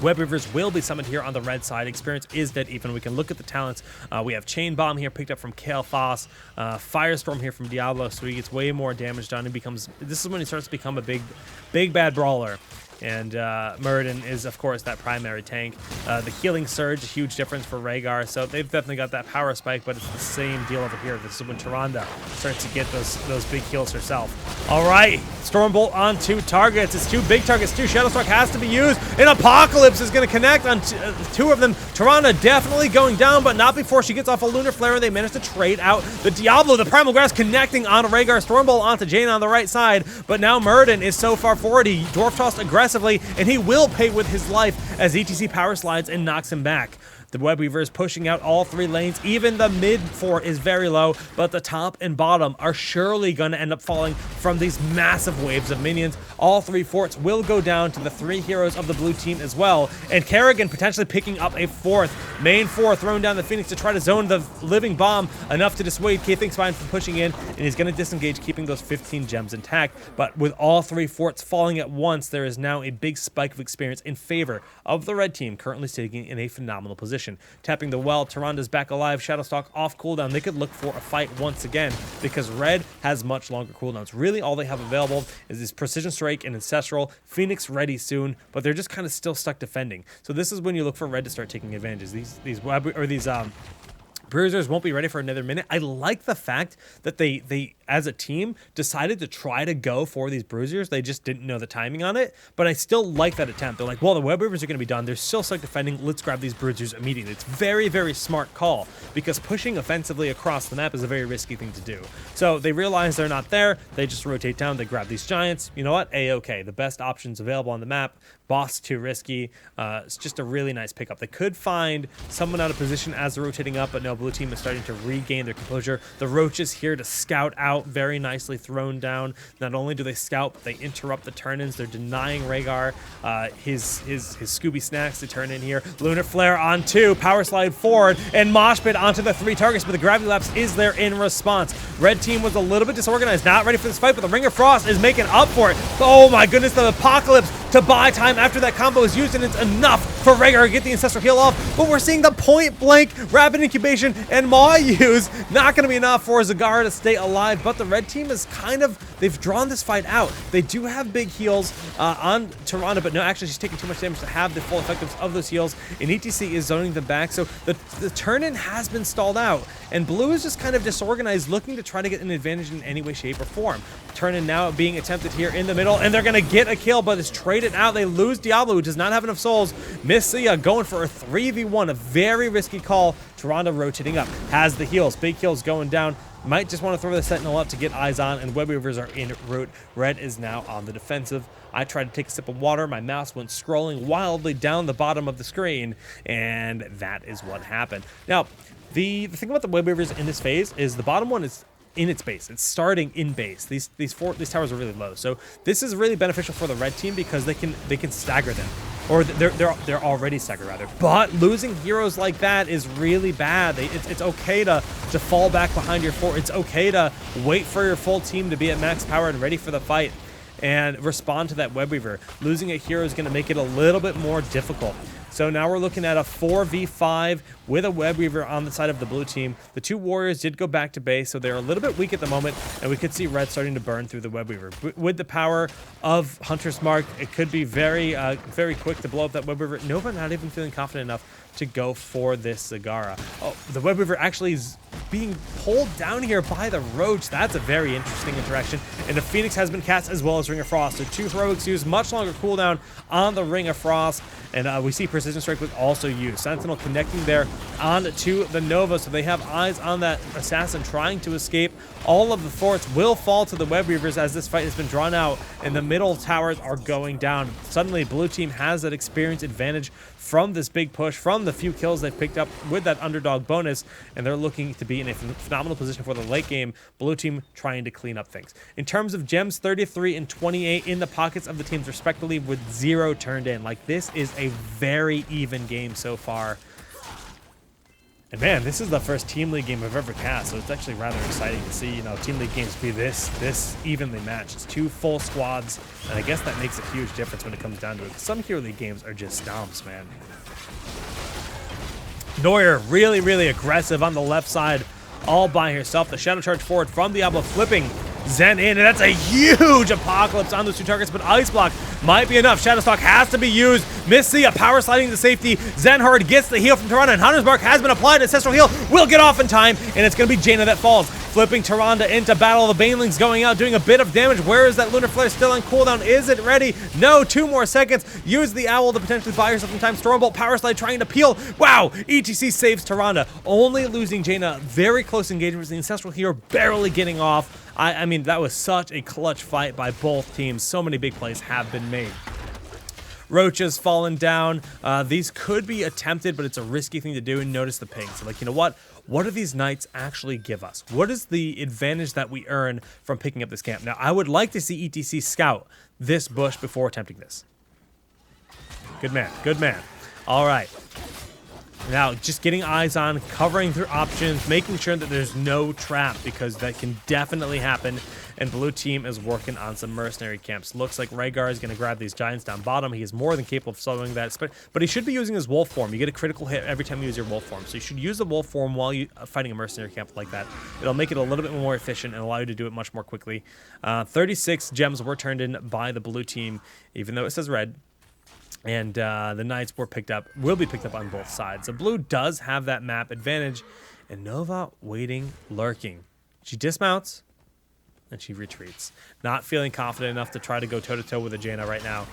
Web Weavers will be summoned here on the red side. Experience is dead even. We can look at the talents. We have Chain Bomb here picked up from Kael'thas. Firestorm here from Diablo, so he gets way more damage done. This is when he starts to become a big bad brawler. And Muradin is, of course, that primary tank. The Healing Surge, a huge difference for Rhaegar. So they've definitely got that power spike, but it's the same deal over here. This is when Tyrande starts to get those big heals herself. All right, Stormbolt on 2 targets. It's 2 big targets. 2 Shadowstalk has to be used. And Apocalypse is going to connect on 2 of them. Tyrande definitely going down, but not before she gets off a Lunar Flare, and they manage to trade out the Diablo. The Primal Grass connecting on Rhaegar. Stormbolt onto Jaina on the right side, but now Muradin is so far forward. He Dwarf Tossed aggressively, and he will pay with his life as ETC power slides and knocks him back. The Web Weaver is pushing out all 3 lanes. Even the mid fort is very low, but the top and bottom are surely going to end up falling from these massive waves of minions. All 3 forts will go down to the 3 heroes of the blue team as well, and Kerrigan potentially picking up a 4th. Main 4 throwing down the Phoenix to try to zone the living bomb, enough to dissuade K-Think's Spine from pushing in, and he's going to disengage, keeping those 15 gems intact. But with all 3 forts falling at once, there is now a big spike of experience in favor of the red team, currently sitting in a phenomenal position. Tapping the well, Tyranda's back alive, Shadowstalk off cooldown. They could look for a fight once again because red has much longer cooldowns. Really, all they have available is this Precision Strike and Ancestral. Phoenix ready soon, but they're just kind of still stuck defending. So this is when you look for red to start taking advantage. These Bruisers won't be ready for another minute. I like the fact that they as a team decided to try to go for these Bruisers. They just didn't know the timing on it, but I still like that attempt. They're like, well, the Web Weavers are going to be done. They're still stuck defending. Let's grab these Bruisers immediately. It's very, very smart call because pushing offensively across the map is a very risky thing to do. So they realize they're not there. They just rotate down. They grab these Giants. You know what? A-okay. The best options available on the map. Boss too risky. It's just a really nice pickup. They could find someone out of position as they're rotating up, but no, blue team is starting to regain their composure. The Roach is here to scout out, very nicely thrown down. Not only do they scout, but they interrupt the turn-ins. They're denying Rhaegar his Scooby Snacks to turn in here. Lunar Flare on 2, Power Slide forward, and Mosh Pit onto the 3 targets, but the Gravity Lapse is there in response. Red team was a little bit disorganized, not ready for this fight, but the Ring of Frost is making up for it. Oh my goodness, the Apocalypse to buy time after that combo is used, and it's enough for Rhaegar to get the Ancestral Heal off, but we're seeing the point-blank Rapid Incubation and Maw use. Not going to be enough for Zagara to stay alive, but the red team is kind of, they've drawn this fight out. They do have big heals on Tyrande, but no, actually she's taking too much damage to have the full effectiveness of those heals, and ETC is zoning them back, so the turn-in has been stalled out, and blue is just kind of disorganized, looking to try to get an advantage in any way, shape, or form. Turn-in now being attempted here in the middle, and they're going to get a kill, but it's traded out. They lose Diablo, who does not have enough souls. Missia going for a 3v1, a very risky call. Tyrande rotating up, has the heals, big heals going down. Might just want to throw the Sentinel up to get eyes on, and Web Weavers are en route. Red is now on the defensive. I tried to take a sip of water. My mouse went scrolling wildly down the bottom of the screen, and that is what happened. Now, the thing about the Web Weavers in this phase is the bottom one is in its base. It's starting in base. These towers are really low, so this is really beneficial for the red team because they can stagger them, or they're already staggered rather. But losing heroes like that is really bad. It's okay to fall back behind your fort. It's okay to wait for your full team to be at max power and ready for the fight and respond to that Web Weaver. Losing a hero is going to make it a little bit more difficult. So now we're looking at a 4v5 with a Web Weaver on the side of the blue team. The 2 warriors did go back to base, so they're a little bit weak at the moment, and we could see red starting to burn through the Web Weaver. With the power of Hunter's Mark, it could be very quick to blow up that Web Weaver. Nova not even feeling confident enough to go for this Zagara. Oh, the Web Weaver actually is being pulled down here by the Roach. That's a very interesting interaction. And the Phoenix has been cast as well as Ring of Frost. So 2 heroics use, much longer cooldown on the Ring of Frost. And we see Precision Strike was also used. Sentinel connecting there on to the Nova, so they have eyes on that assassin trying to escape. All of the forts will fall to the Web Weavers as this fight has been drawn out, and the middle towers are going down. Suddenly, blue team has that experience advantage from this big push, from the few kills they've picked up with that underdog bonus, and they're looking to be in a phenomenal position for the late game. Blue team trying to clean up things. In terms of gems, 33 and 28 in the pockets of the teams respectively, with 0 turned in. Like, this is a very even game so far. And man, this is the first Team League game I've ever cast, so it's actually rather exciting to see, you know, Team League games be this evenly matched. It's 2 full squads, and I guess that makes a huge difference when it comes down to it. Some Hero League games are just stomps, man. Neuer really aggressive on the left side, all by herself. The Shadow Charge forward from Diablo, flipping Zen in, and that's a huge Apocalypse on those 2 targets, but Ice Block might be enough. Shadowstalk has to be used. Missia power sliding to safety. Zenhard gets the heal from Tyrande, and Hunter's Mark has been applied. Ancestral Heal will get off in time, and it's going to be Jaina that falls. Flipping Tyrande into battle. The Banelings going out, doing a bit of damage. Where is that Lunar Flare still on cooldown? Is it ready? No, 2 more seconds. Use the Owl to potentially buy yourself some time. Stormbolt power slide trying to peel. Wow, ETC saves Tyrande. Only losing Jaina. Very close engagement. The Ancestral Heal barely getting off. I mean, that was such a clutch fight by both teams. So many big plays have been made. Roaches falling down. These could be attempted, but it's a risky thing to do. And notice the ping. So, like, you know what? What do these knights actually give us? What is the advantage that we earn from picking up this camp? Now, I would like to see ETC scout this bush before attempting this. Good man. Good man. All right. Now, just getting eyes on, covering through options, making sure that there's no trap, because that can definitely happen. And blue team is working on some mercenary camps. Looks like Rhaegar is going to grab these giants down bottom. He is more than capable of soloing that, but he should be using his wolf form. You get a critical hit every time you use your wolf form, so you should use the wolf form while you fighting a mercenary camp like that. It'll make it a little bit more efficient and allow you to do it much more quickly. 36 gems were turned in by the blue team, even though it says red. And the knights will be picked up on both sides. So blue does have that map advantage, and Nova waiting, lurking. She dismounts, and she retreats. Not feeling confident enough to try to go toe-to-toe with a Jaina right now.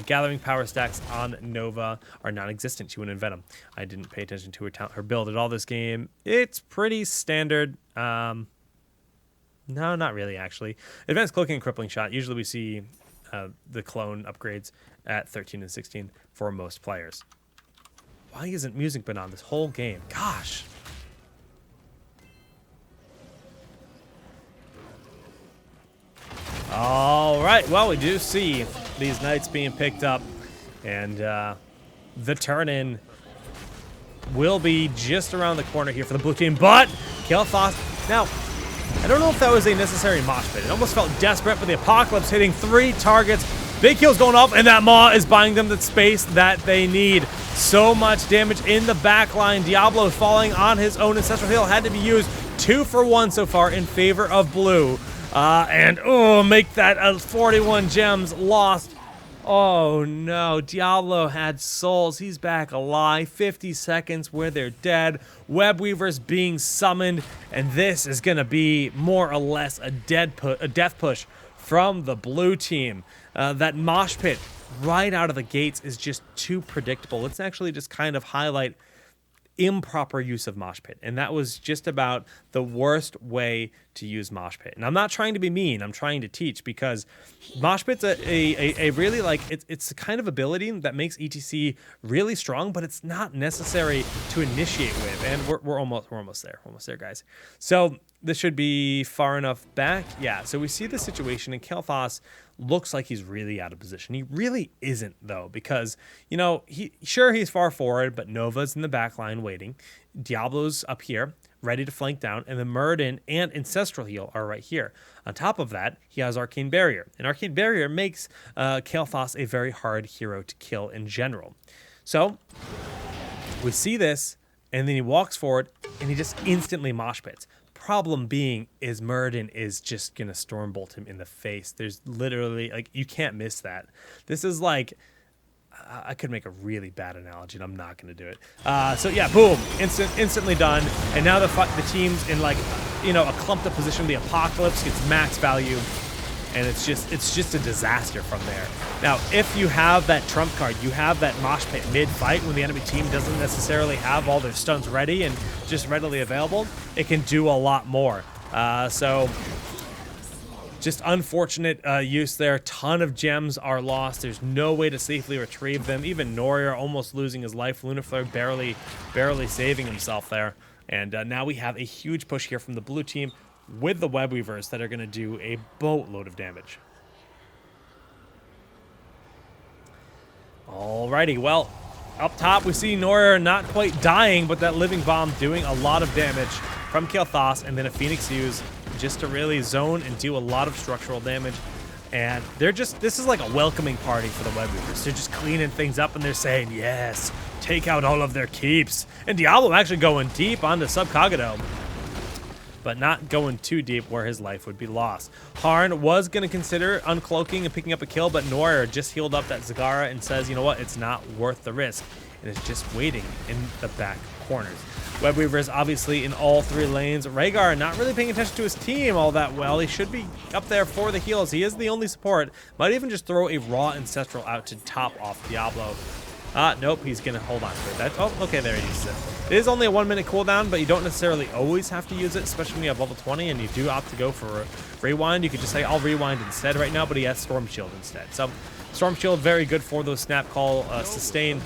Gathering power stacks on Nova are non-existent. She wouldn't invent them. I didn't pay attention to her build at all this game. It's pretty standard. No, not really, actually. Advanced cloaking and crippling shot. Usually we see the clone upgrades at 13 and 16 for most players. Why isn't music been on this whole game? Gosh. All right, well, we do see these knights being picked up, and the turn-in will be just around the corner here for the blue team, but Kael'thas, now, I don't know if that was a necessary mosh pit. It almost felt desperate, but the Apocalypse hitting 3 targets. Big kills going off, and that Maw is buying them the space that they need. So much damage in the back line. Diablo falling on his own. Ancestral Heal had to be used. 2 for 1 so far in favor of blue. Make that 41 gems lost. Oh no, Diablo had souls. He's back alive. 50 seconds where they're dead. Web Weavers being summoned, and this is going to be more or less a death push from the blue team. That mosh pit right out of the gates is just too predictable. Let's actually just kind of highlight improper use of mosh pit, and that was just about the worst way to use mosh pit. And I'm not trying to be mean, I'm trying to teach, because mosh pit's a really, like, it's a kind of ability that makes ETC really strong, but it's not necessary to initiate with. And we're almost there, guys. So this should be far enough back. Yeah, so we see the situation, and Kael'thas looks like he's really out of position. He really isn't, though, because, you know, he's far forward, but Nova's in the back line waiting. Diablo's up here, ready to flank down, and the Muradin and Ancestral Heal are right here. On top of that, he has Arcane Barrier, and Arcane Barrier makes Kael'thas a very hard hero to kill in general. So we see this, and then he walks forward, and he just instantly mosh pits. Problem being is Muradin is just gonna Stormbolt him in the face. There's literally, like, you can't miss that. This is like, I could make a really bad analogy, and I'm not gonna do it. So yeah, boom, instantly done. And now the team's in, like, you know, a clumped up position. The Apocalypse gets max value, and it's just a disaster from there. Now, if you have that trump card, you have that mosh pit mid-fight when the enemy team doesn't necessarily have all their stuns ready and just readily available, it can do a lot more. So just unfortunate use there. Ton of gems are lost. There's no way to safely retrieve them. Even Noria almost losing his life. Lunaflare barely saving himself there. And now we have a huge push here from the blue team with the Web Weavers that are going to do a boatload of damage. Alrighty, well, up top we see Noria not quite dying, but that Living Bomb doing a lot of damage from Kael'thas, and then a Phoenix use just to really zone and do a lot of structural damage. And this is like a welcoming party for the Web Weavers. They're just cleaning things up, and they're saying, yes, take out all of their keeps. And Diablo actually going deep onto Subcogito, but not going too deep where his life would be lost. Harn was going to consider uncloaking and picking up a kill, but Noir just healed up that Zagara and says, you know what, it's not worth the risk, and is just waiting in the back corners. Web Weaver is obviously in all 3 lanes. Rhaegar not really paying attention to his team all that well. He should be up there for the heals. He is the only support. Might even just throw a raw Ancestral out to top off Diablo. Nope, he's going to hold on to it. Okay, there he uses it. It is only a 1-minute cooldown, but you don't necessarily always have to use it, especially when you have level 20 and you do opt to go for rewind. You could just say, I'll rewind instead right now, but he has Storm Shield instead. So Storm Shield, very good for those snap call sustain.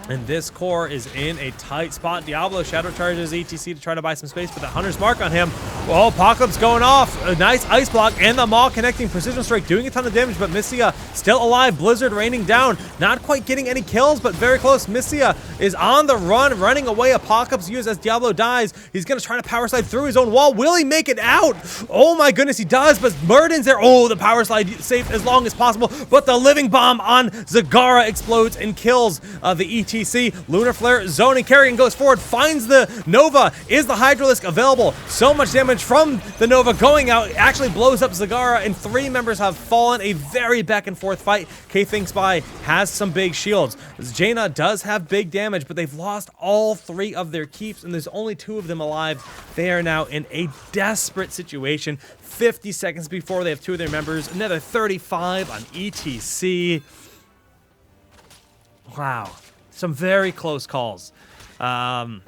And this core is in a tight spot. Diablo shadow charges ETC to try to buy some space, but the Hunter's Mark on him. Oh, Apocalypse going off. A nice ice block, and the Maw connecting. Precision Strike doing a ton of damage, but Missia still alive. Blizzard raining down. Not quite getting any kills, but very close. Missia is on the run, running away. Apocalypse used as Diablo dies. He's going to try to power slide through his own wall. Will he make it out? Oh my goodness, he does, but Murden's there. Oh, the power slide safe as long as possible, but the living bomb on Zagara explodes and kills the ETC. Lunar Flare zoning. Kerrigan goes forward, finds the Nova. Is the Hydralisk available? So much damage from the Nova going out. Actually blows up Zagara, and 3 members have fallen. A very back and forth fight. K-Think Spy has some big shields. Jaina does have big damage, but they've lost all 3 of their keeps, and there's only 2 of them alive. They are now in a desperate situation. 50 seconds before they have 2 of their members. Another 35 on ETC. Wow. Some very close calls. A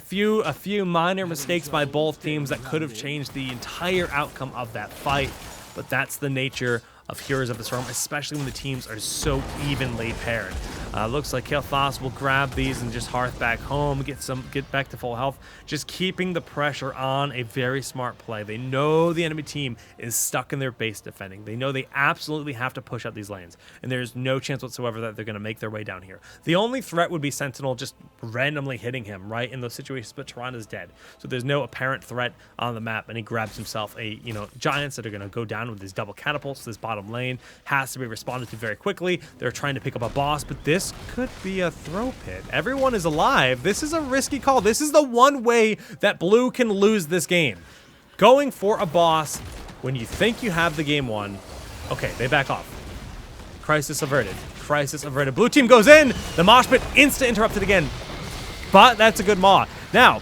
few minor mistakes by both teams that could have changed the entire outcome of that fight, but that's the nature of Heroes of the Storm, especially when the teams are so evenly paired. Looks like Kael'thas will grab these and just hearth back home, get back to full health, just keeping the pressure on. A very smart play. They know the enemy team is stuck in their base defending. They know they absolutely have to push out these lanes, and there's no chance whatsoever that they're going to make their way down here. The only threat would be Sentinel just randomly hitting him, right, in those situations, but Tyrana's dead. So there's no apparent threat on the map, and he grabs himself a, Giants that are going to go down with these double catapults. This bottom lane has to be responded to very quickly. They're trying to pick up a boss, but this could be a throw pit. Everyone is alive. This is a risky call. This is the one way that blue can lose this game. Going for a boss when you think you have the game won. Okay, they back off. Crisis averted. Crisis averted. Blue team goes in. The mosh pit insta interrupted again. But that's a good maw. Now,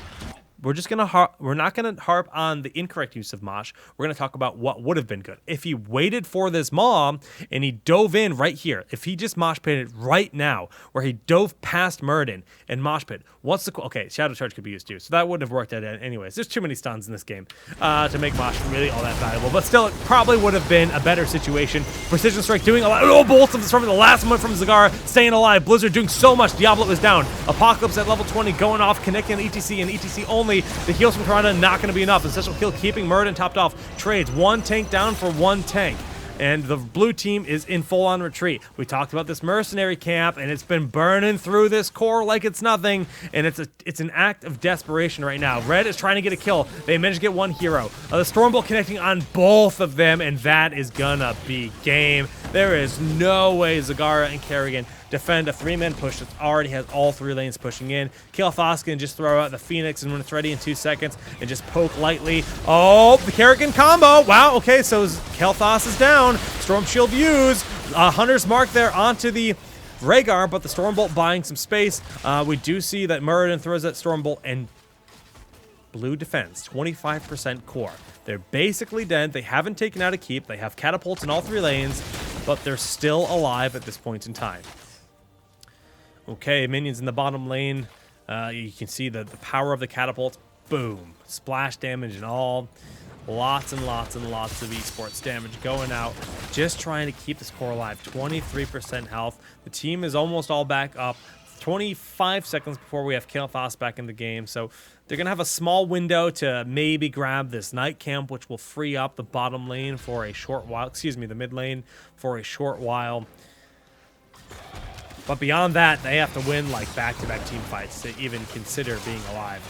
we're not gonna harp on the incorrect use of mosh. We're gonna talk about what would have been good if he waited for this maw and he dove in right here. If he just mosh pitted right now, where he dove past Murden and mosh pit. What's the okay? Shadow charge could be used too, so that wouldn't have worked out anyways. There's too many stuns in this game to make mosh really all that valuable. But still, it probably would have been a better situation. Precision Strike doing a lot. Oh, both of them from the last one from Zagara staying alive. Blizzard doing so much. Diablo is down. Apocalypse at level 20 going off, connecting ETC and ETC only. The heals from Tyrana not going to be enough. Essential kill keeping Murden topped off. Trades 1 tank down for 1 tank. And the blue team is in full-on retreat. We talked about this mercenary camp, and it's been burning through this core like it's nothing. And it's an act of desperation right now. Red is trying to get a kill. They managed to get 1 hero. The Stormbolt connecting on both of them, and that is gonna be game. There is no way Zagara and Kerrigan defend a 3-man push that already has all 3 lanes pushing in. Kael'thas can just throw out the Phoenix, and when it's ready in 2 seconds, and just poke lightly. Oh, the Kerrigan combo. Wow, okay, so Kael'thas is down. Storm Shield used. Hunter's Mark there onto the Rhaegar, but the Stormbolt buying some space. We do see that Muradin throws that Stormbolt, and blue defends 25% core. They're basically dead. They haven't taken out a keep. They have catapults in all 3 lanes, but they're still alive at this point in time. Okay, minions in the bottom lane. You can see the power of the catapults. Boom. Splash damage and all. Lots and lots and lots of esports damage going out. Just trying to keep this core alive. 23% health. The team is almost all back up. 25 seconds before we have Kael'thas back in the game. So they're going to have a small window to maybe grab this night camp, which will free up the bottom lane for a short while. Excuse me, the mid lane for a short while. But beyond that, they have to win like back-to-back team fights to even consider being alive.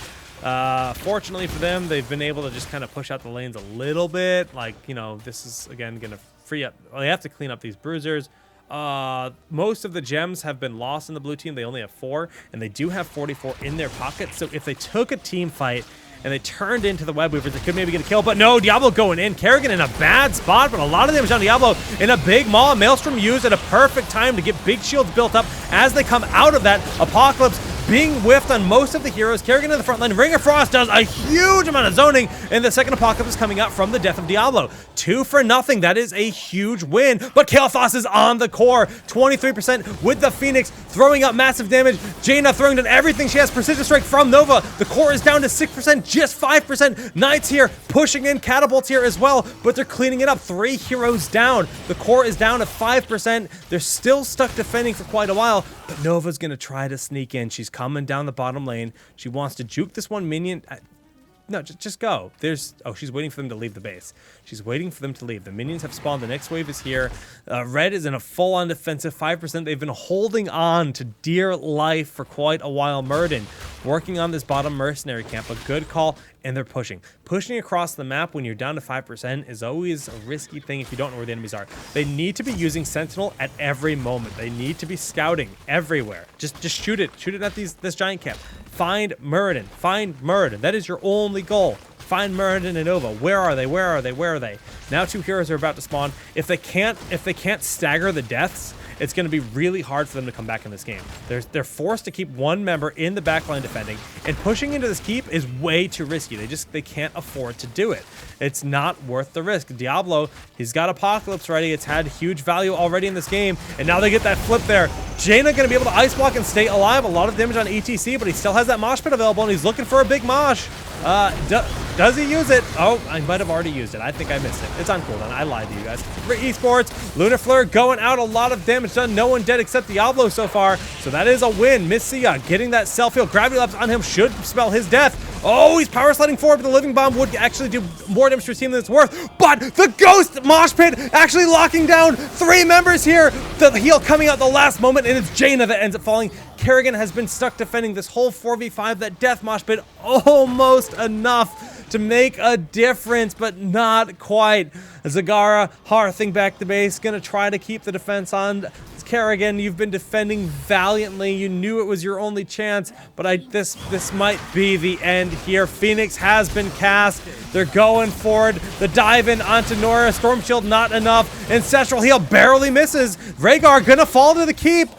Fortunately for them, they've been able to just kind of push out the lanes a little bit. Like, this is, again, going to free up. Well, they have to clean up these bruisers. Most of the gems have been lost in the blue team. They only have 4, and they do have 44 in their pocket. So if they took a team fight and they turned into the Web Weavers, they could maybe get a kill. But no, Diablo going in. Kerrigan in a bad spot, but a lot of damage on Diablo in a big maw. Maelstrom used at a perfect time to get big shields built up as they come out of that. Apocalypse being whiffed on most of the heroes. Kerrigan in the front line. Ring of Frost does a huge amount of zoning, and the second Apocalypse is coming out from the death of Diablo. 2-0. That is a huge win, but Kael'thas is on the core. 23% with the Phoenix, throwing up massive damage. Jaina throwing down everything she has. Precision Strike from Nova. The core is down to 6%, just 5%. Knights here, pushing in catapults here as well, but they're cleaning it up. 3 heroes down. The core is down to 5%. They're still stuck defending for quite a while, but Nova's gonna try to sneak in. She's coming down the bottom lane. She wants to juke this one minion. No, just go. Oh, she's waiting for them to leave the base. She's waiting for them to leave. The minions have spawned. The next wave is here. Red is in a full-on defensive 5%. They've been holding on to dear life for quite a while. Murden working on this bottom mercenary camp. A good call, and they're pushing. Pushing across the map when you're down to 5% is always a risky thing if you don't know where the enemies are. They need to be using Sentinel at every moment. They need to be scouting everywhere. Just shoot it. Shoot it at this giant camp. Find Muradin. Find Muradin. That is your only goal. Find Muradin and Nova. Where are they? Where are they? Where are they? Now 2 heroes are about to spawn. If they can't stagger the deaths, it's going to be really hard for them to come back in this game. They're forced to keep 1 member in the backline defending, and pushing into this keep is way too risky. They can't afford to do it. It's not worth the risk. Diablo, he's got Apocalypse ready. It's had huge value already in this game, and now they get that flip there. Jaina going to be able to ice block and stay alive. A lot of damage on ETC, but he still has that mosh pit available, and he's looking for a big mosh. Does he use it? Oh, I might have already used it. I think I missed it. It's on cooldown. I lied to you guys. For esports, Lunafleur going out. A lot of damage done. No one dead except Diablo so far. So that is a win. Missia getting that self-heal. Gravity Lapse on him should spell his death. Oh, he's power sliding forward, but the Living Bomb would actually do more damage to his team than it's worth. But the Ghost Mosh Pit actually locking down 3 members here. The heal coming out the last moment, and it's Jaina that ends up falling. Kerrigan has been stuck defending this whole 4v5. That Death Mosh Pit almost enough to make a difference, but not quite. Zagara hearthing back the base, gonna try to keep the defense on. Kerrigan, you've been defending valiantly. You knew it was your only chance, but this might be the end here. Phoenix has been cast. They're going forward. The dive in onto Nora. Storm Shield not enough. Ancestral Heal barely misses. Rhaegar gonna fall to the keep.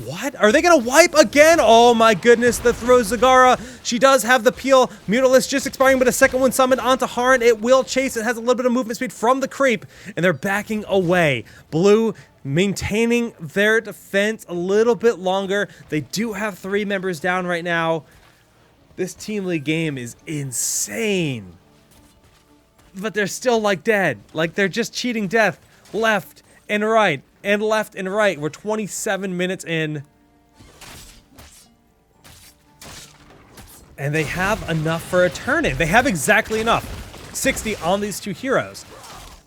What? Are they going to wipe again? Oh my goodness, the throw Zagara. She does have the peel. Mutalisk just expiring, but a second one summoned onto Harn. It will chase. It has a little bit of movement speed from the creep, and they're backing away. Blue maintaining their defense a little bit longer. They do have 3 members down right now. This Team League game is insane. But they're still like dead. Like they're just cheating death left and right. And left and right. We're 27 minutes in. And they have enough for a turn-in. They have exactly enough. 60 on these 2 heroes.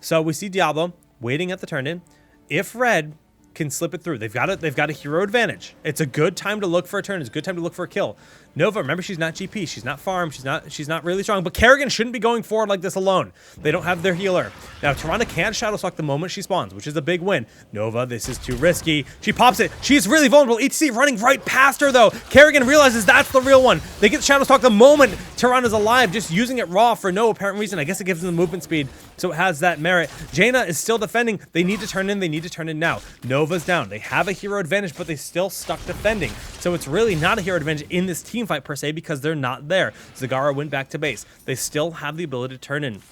So we see Diablo waiting at the turn-in. If Red can slip it through, they've got a hero advantage. It's a good time to look for a turn. It's a good time to look for a kill. Nova, remember, she's not GP. She's not farm. She's not really strong. But Kerrigan shouldn't be going forward like this alone. They don't have their healer. Now, Tyrande can't Shadow Stalk the moment she spawns, which is a big win. Nova, this is too risky. She pops it. She's really vulnerable. ETC running right past her, though. Kerrigan realizes that's the real one. They get Shadow Stalk the moment Tyranda's alive, just using it raw for no apparent reason. I guess it gives them the movement speed, so it has that merit. Jaina is still defending. They need to turn in. They need to turn in now. Nova's down. They have a hero advantage, but they still stuck defending. So it's really not a hero advantage in this team fight per se, because they're not there. Zagara went back to base. They still have the ability to turn in.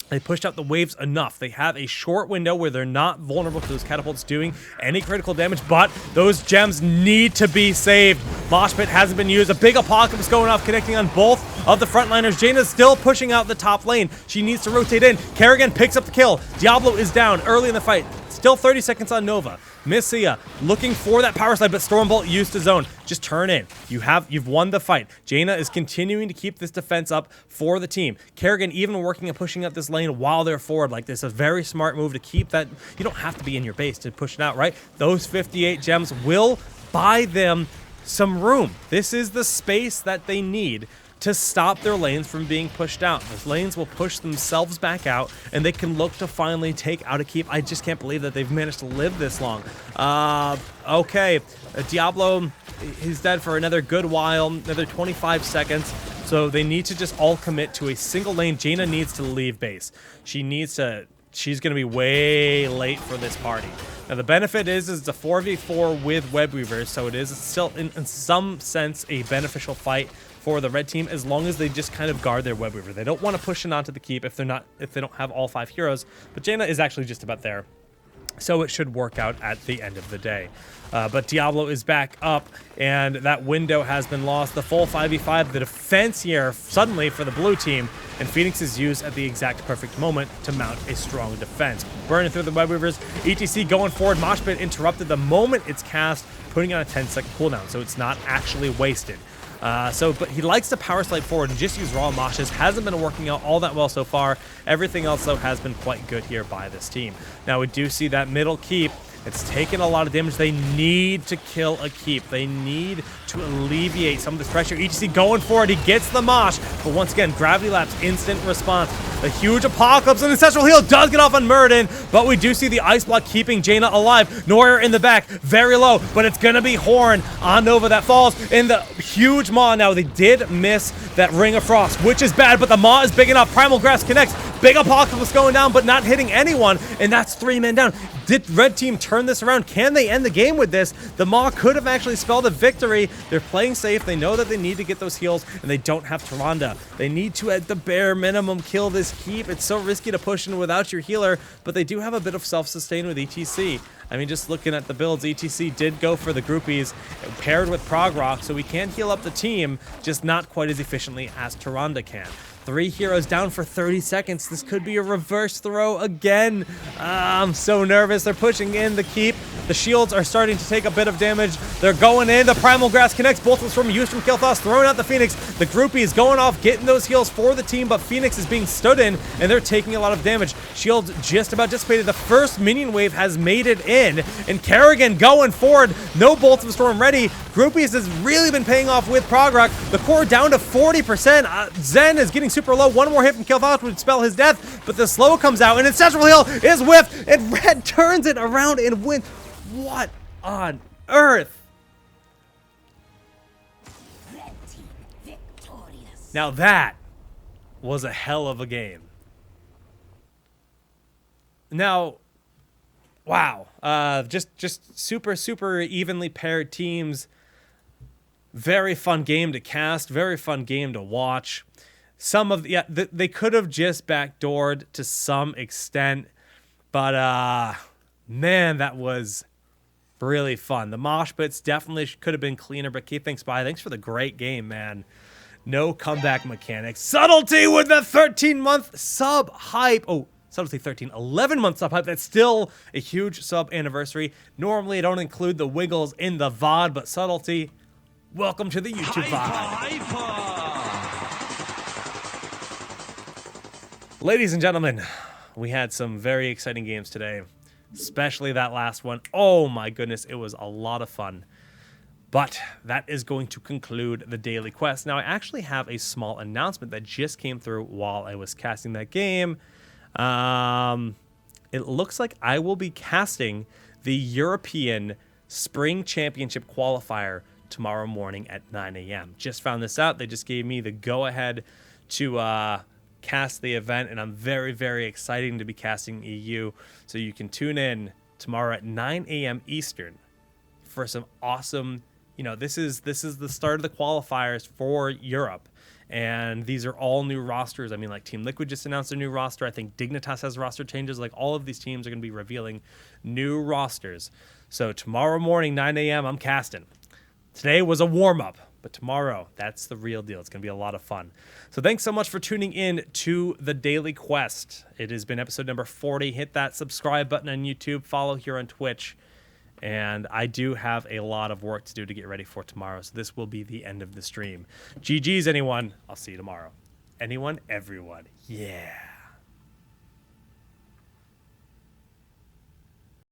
They pushed out the waves enough. They have a short window where they're not vulnerable to those catapults doing any critical damage, but those gems need to be saved. Mosh Pit hasn't been used. A big Apocalypse going off, connecting on both of the frontliners. Jaina's still pushing out the top lane. She needs to rotate in. Kerrigan picks up the kill. Diablo is down early in the fight. Still 30 seconds on Nova. Missia looking for that power slide, but Stormbolt used to zone. Just turn in. You've won the fight. Jaina is continuing to keep this defense up for the team. Kerrigan even working and pushing up this lane while they're forward like this. A very smart move to keep that. You don't have to be in your base to push it out, right? Those 58 gems will buy them some room. This is the space that they need to stop their lanes from being pushed out. Those lanes will push themselves back out, and they can look to finally take out a keep. I just can't believe that they've managed to live this long. Okay, Diablo, he's dead for another good while, another 25 seconds. So they need to just all commit to a single lane. Jaina needs to leave base. She's going to be way late for this party. Now, the benefit is it's a 4v4 with Web Weavers, so it is still, in some sense, a beneficial fight for the red team as long as they just kind of guard their Web Weaver. They don't want to push it onto the keep if they don't have all 5 heroes, but Jaina is actually just about there. So it should work out at the end of the day. But Diablo is back up, and that window has been lost. The full 5v5, the defense here suddenly for the blue team, and Phoenix is used at the exact perfect moment to mount a strong defense. Burning through the Web Weavers, ETC going forward. Mosh Pit interrupted the moment it's cast, putting on a 10-second cooldown, so it's not actually wasted. But he likes to power slide forward and just use raw moshes. Hasn't been working out all that well so far. Everything else, though, has been quite good here by this team. Now, we do see that middle keep. It's taken a lot of damage. They need to kill a keep. They need to alleviate some of this pressure. ETC going for it. He gets the mosh. But once again, Gravity Lapse, instant response. The huge Apocalypse and Ancestral Heal does get off on Muradin, but we do see the Ice Block keeping Jaina alive. Noir in the back, very low, but it's going to be Horn on Nova that falls in the huge Maw. Now, they did miss that Ring of Frost, which is bad, but the Maw is big enough. Primal Grasp connects. Big Apocalypse going down, but not hitting anyone, and that's 3 men down. Did Red Team turn this around? Can they end the game with this? The Maw could have actually spelled a victory. They're playing safe. They know that they need to get those heals, and they don't have Tyrande. They need to, at the bare minimum, kill this keep. It's so risky to push in without your healer, but they do have a bit of self-sustain with ETC. I mean, just looking at the builds, ETC did go for the groupies paired with Prog Rock, so we can heal up the team, just not quite as efficiently as Tyrande can. 3 heroes down for 30 seconds. This could be a reverse throw again. I'm so nervous. They're pushing in the keep. The shields are starting to take a bit of damage. They're going in. The Primal Grasp connects. Both was from used from Kilthos, throwing out the Phoenix. The groupie is going off, getting those heals for the team, but Phoenix is being stood in, and they're taking a lot of damage. Shields just about dissipated. The first minion wave has made it in, and Kerrigan going forward. No Bolts of Storm ready. Groupies has really been paying off with Prog Rock. The core down to 40%. Zen is getting super low. One more hit from Kilthos would spell his death, but the slow comes out, and Ancestral Heal is whiffed, and Red turns it around and wins. What on earth? Red team victorious. Now that was a hell of a game. Now, wow. Just super evenly paired teams. Very fun game to cast. Very fun game to watch. They could have just backdoored to some extent, but man, that was really fun. The mosh pits definitely could have been cleaner, but Keith, thanks for the great game, man. No comeback mechanics. Subtlety with the 13-month sub hype. Oh, Subtlety 13, 11-month sub hype. That's still a huge sub anniversary. Normally, I don't include the wiggles in the VOD, but Subtlety, welcome to the YouTube VOD. Ladies and gentlemen, we had some very exciting games today, especially that last one. Oh my goodness, it was a lot of fun. But that is going to conclude the daily quest. Now, I actually have a small announcement that just came through while I was casting that game. It looks like I will be casting the European Spring Championship qualifier tomorrow morning at 9 a.m. Just found this out. They just gave me the go-ahead to cast the event, and I'm very excited to be casting EU. So you can tune in tomorrow at 9 a.m. Eastern for some awesome, this is the start of the qualifiers for Europe. And these are all new rosters. I mean, like Team Liquid just announced a new roster. I think Dignitas has roster changes. Like all of these teams are going to be revealing new rosters. So tomorrow morning, 9 a.m., I'm casting. Today was a warm-up, but tomorrow, that's the real deal. It's going to be a lot of fun. So thanks so much for tuning in to the Daily Quest. It has been episode number 40. Hit that subscribe button on YouTube. Follow here on Twitch. And I do have a lot of work to do to get ready for tomorrow. So this will be the end of the stream. GG's, anyone. I'll see you tomorrow. Anyone, everyone. Yeah.